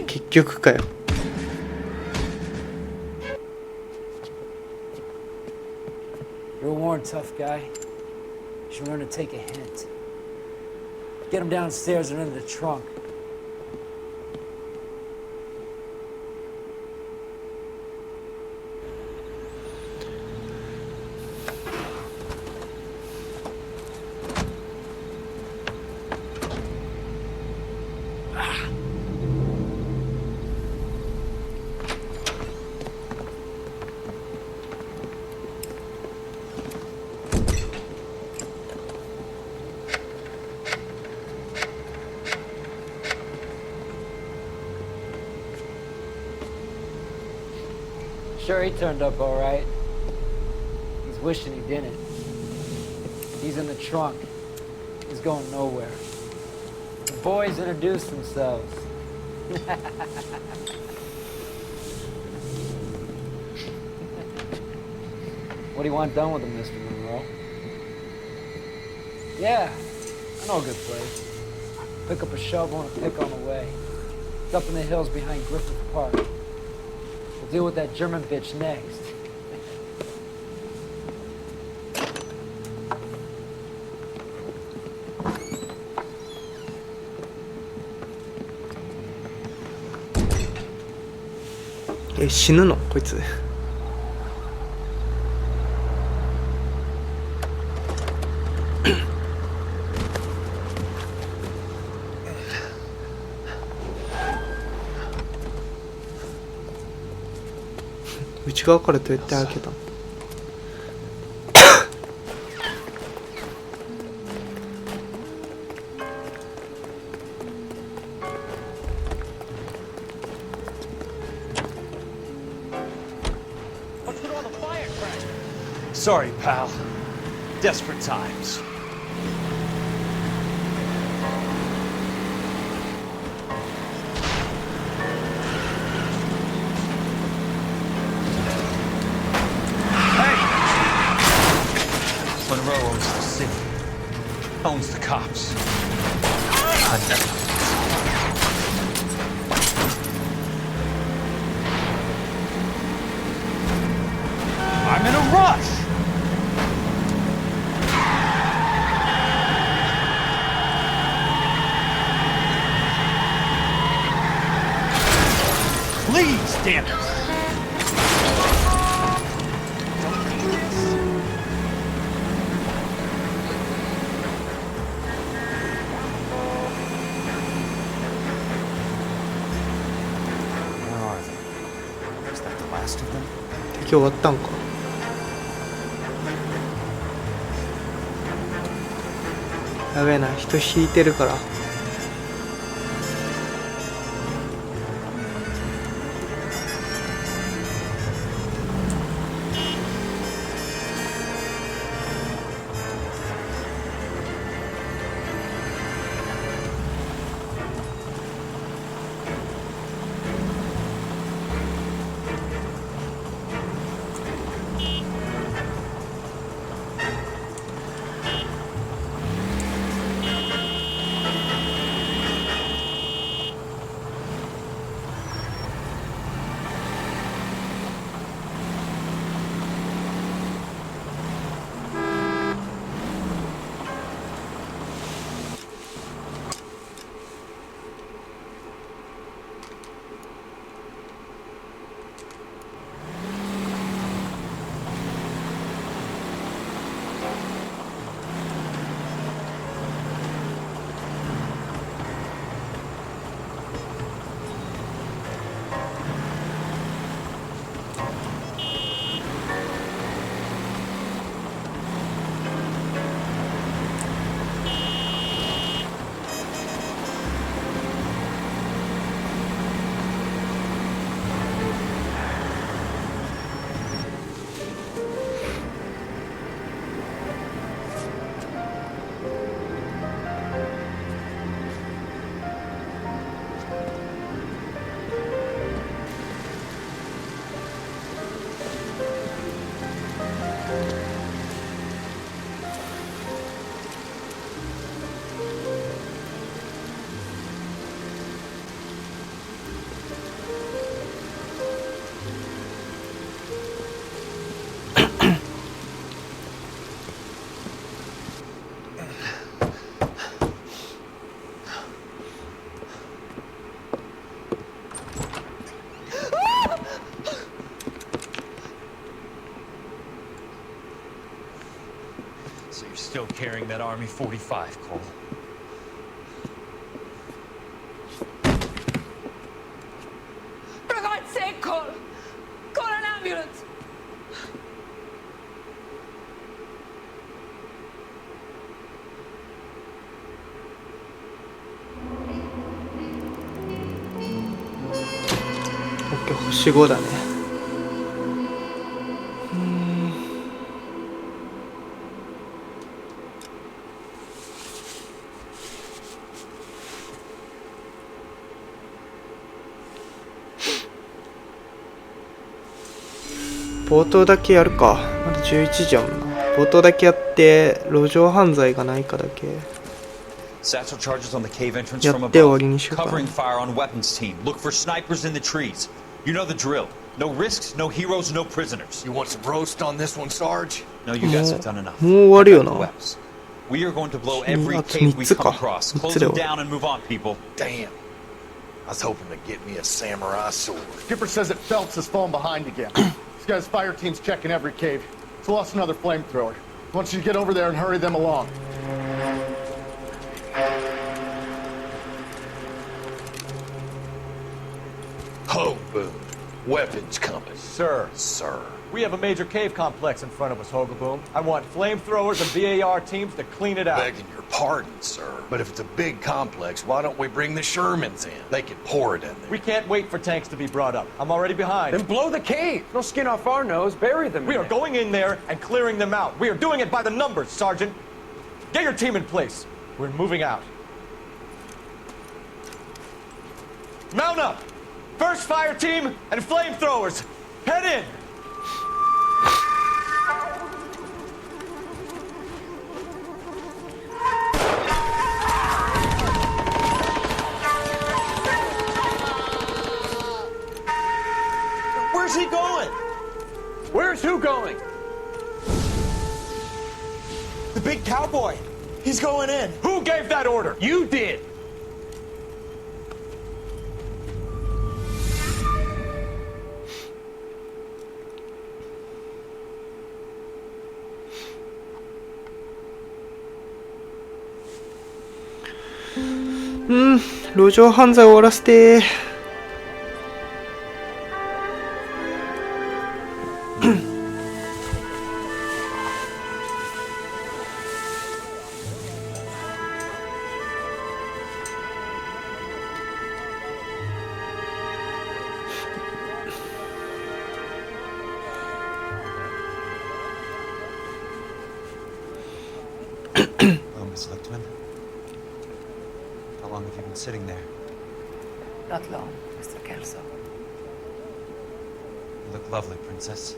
結局かよ。
You're a worn, tough guy. You should learn to take a hint. Get him downstairs and into the trunk. Sure, he turned up all right. He's wishing he didn't. He's in the trunk. He's going nowhere. The boys introduced themselves. What do you want done with him, Mr. Monroe? Yeah, I know a good place. Pick up a shovel and a pick on the way. It's up in the hills behind Griffith Park. We'll deal with that German bitch next.
死ぬのこいつ。内側からどうやって開けたの？Sorry,
pal. Desperate times. Monroe owns the city. Owns the cops. I'm in a rush! Please, damn it! Where are they? Is that the last of them?
敵終わったんか。やべえな、人引いてるから。
So you're still carrying that Army 45, Cole.
For God's sake, Cole! Call an ambulance!
OK、星5だね。冒頭だけやるか。まだ11時やもんな。冒頭だけやって路上犯罪がないかだけ
Satchel charges on the cave entrance
や
from
って終わ
above.
りにしようかな。
Covering fire on weapons team. Look for snipers in the trees. You know the drill. No risks, no heroes, no prisoners.
You want some roast on this one, Sarge?
No, you guys have done enough.
もう終わるよな。
We are going to blow every cave we come across. Close them down and move on, people.
Damn. I was hoping to get me a samurai sword.
Skipper says that Phelps has fallen behind again. This guy's fire team's checking every cave. He's lost another flamethrower. I want you to get over there and hurry them along.
Ho, boom. Weapons compass.
Sir.
Sir.
We have a major cave complex in front of us, Hogaboom. I want flamethrowers and VAR teams to clean it out.
Begging your pardon, sir. But if it's a big complex, why don't we bring the Shermans in? They can pour it in there.
We can't wait for tanks to be brought up. I'm already behind.
Then blow the cave. No skin off our nose. Bury them.
We are going in there and clearing them out. We are doing it by the numbers, Sergeant. Get your team in place. We're moving out. Mount up! First fire team and flamethrowers. Head in!
Where's he going?
Where's who going?
The big cowboy. He's going in.
Who gave that order?
You did.
Hmm, 路上犯罪終わらせて
Miss Lichtman? How long have you been sitting there?
Not long, Mr. Kelso.
You look lovely, Princess.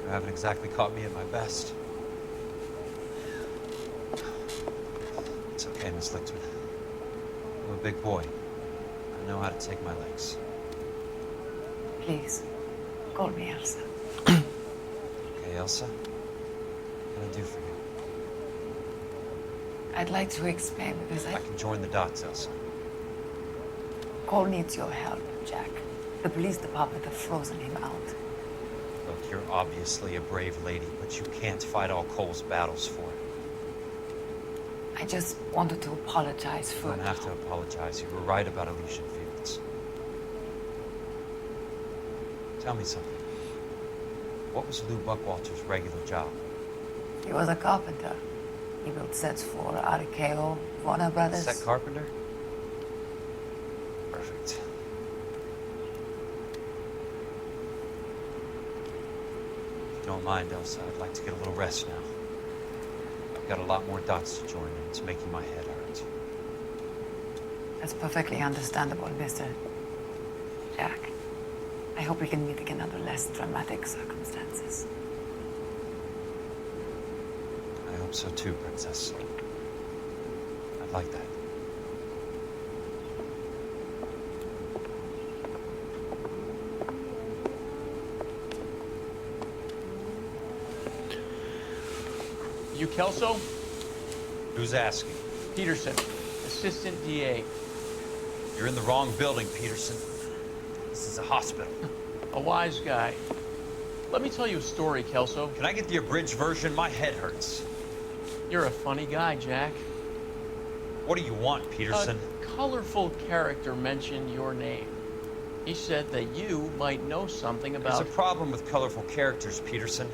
You haven't exactly caught me at my best. It's okay, Miss Lichtman. I'm a big boy. I know how to take my licks.
Please, call me Elsa.
Okay, Elsa? What can I do for you?
I'd like to explain because
I can join the dots, Elsa.
Cole needs your help, Jack. The police department have frozen him out.
Look, you're obviously a brave lady, but you can't fight all Cole's battles for it.
I just wanted to apologize for...
You don't have to apologize. You were right about Elysian Fields. Tell me something. What was Lou Buckwalter's regular job?
He was a carpenter. He built sets for RKO, Warner Brothers.
Set carpenter? Perfect. If you don't mind, Elsa, I'd like to get a little rest now. I've got a lot more dots to join, and it's making my head hurt.
That's perfectly understandable, Mr. Jack. I hope we can meet again under less dramatic circumstances.
I hope so too, Princess. I'd like that.
You Kelso?
Who's asking?
Peterson, Assistant DA.
You're in the wrong building, Peterson. This is a hospital.
A wise guy. Let me tell you a story, Kelso.
Can I get the abridged version? My head hurts.
You're a funny guy, Jack.
What do you want, Peterson?
A colorful character mentioned your name. He said that you might know something about...
There's a problem with colorful characters, Peterson.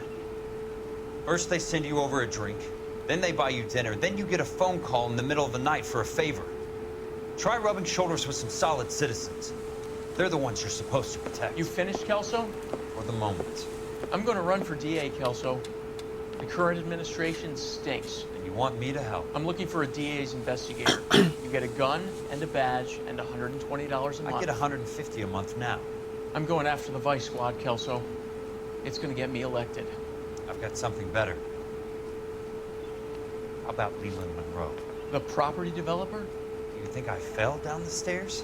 First they send you over a drink, then they buy you dinner, then you get a phone call in the middle of the night for a favor. Try rubbing shoulders with some solid citizens. They're the ones you're supposed to protect.
You finished, Kelso?
For the moment.
I'm going to run for DA, Kelso. The current administration stinks.
And you want me to help?
I'm looking for a DA's investigator. You get a gun and a badge and $120 a month.
I get $150 a month now.
I'm going after the Vice Squad, Kelso. It's going to get me elected.
I've got something better. How about Leland Monroe?
The property developer?
Do you think I fell down the stairs?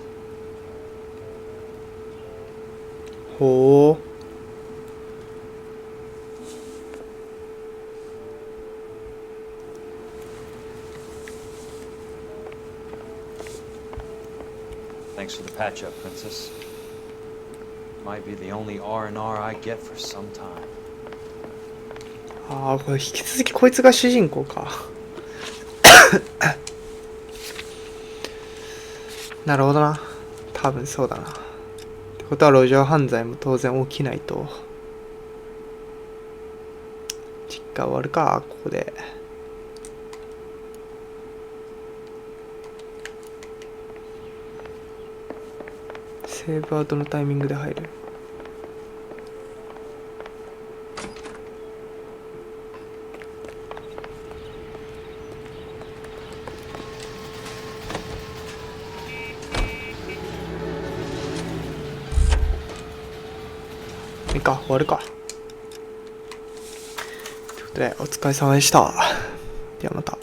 ほう。
Thanks for the patch-up, Princess. Might be the only R&R I get for some time.
ああ、これ引き続きこいつが主人公か。なるほどな。多分そうだな。ってことは路上犯罪も当然起きないと。実家終わるか、ここで。セーブアウトのタイミングで入る。いいか、終わるか。ということで、お疲れ様でした。ではまた。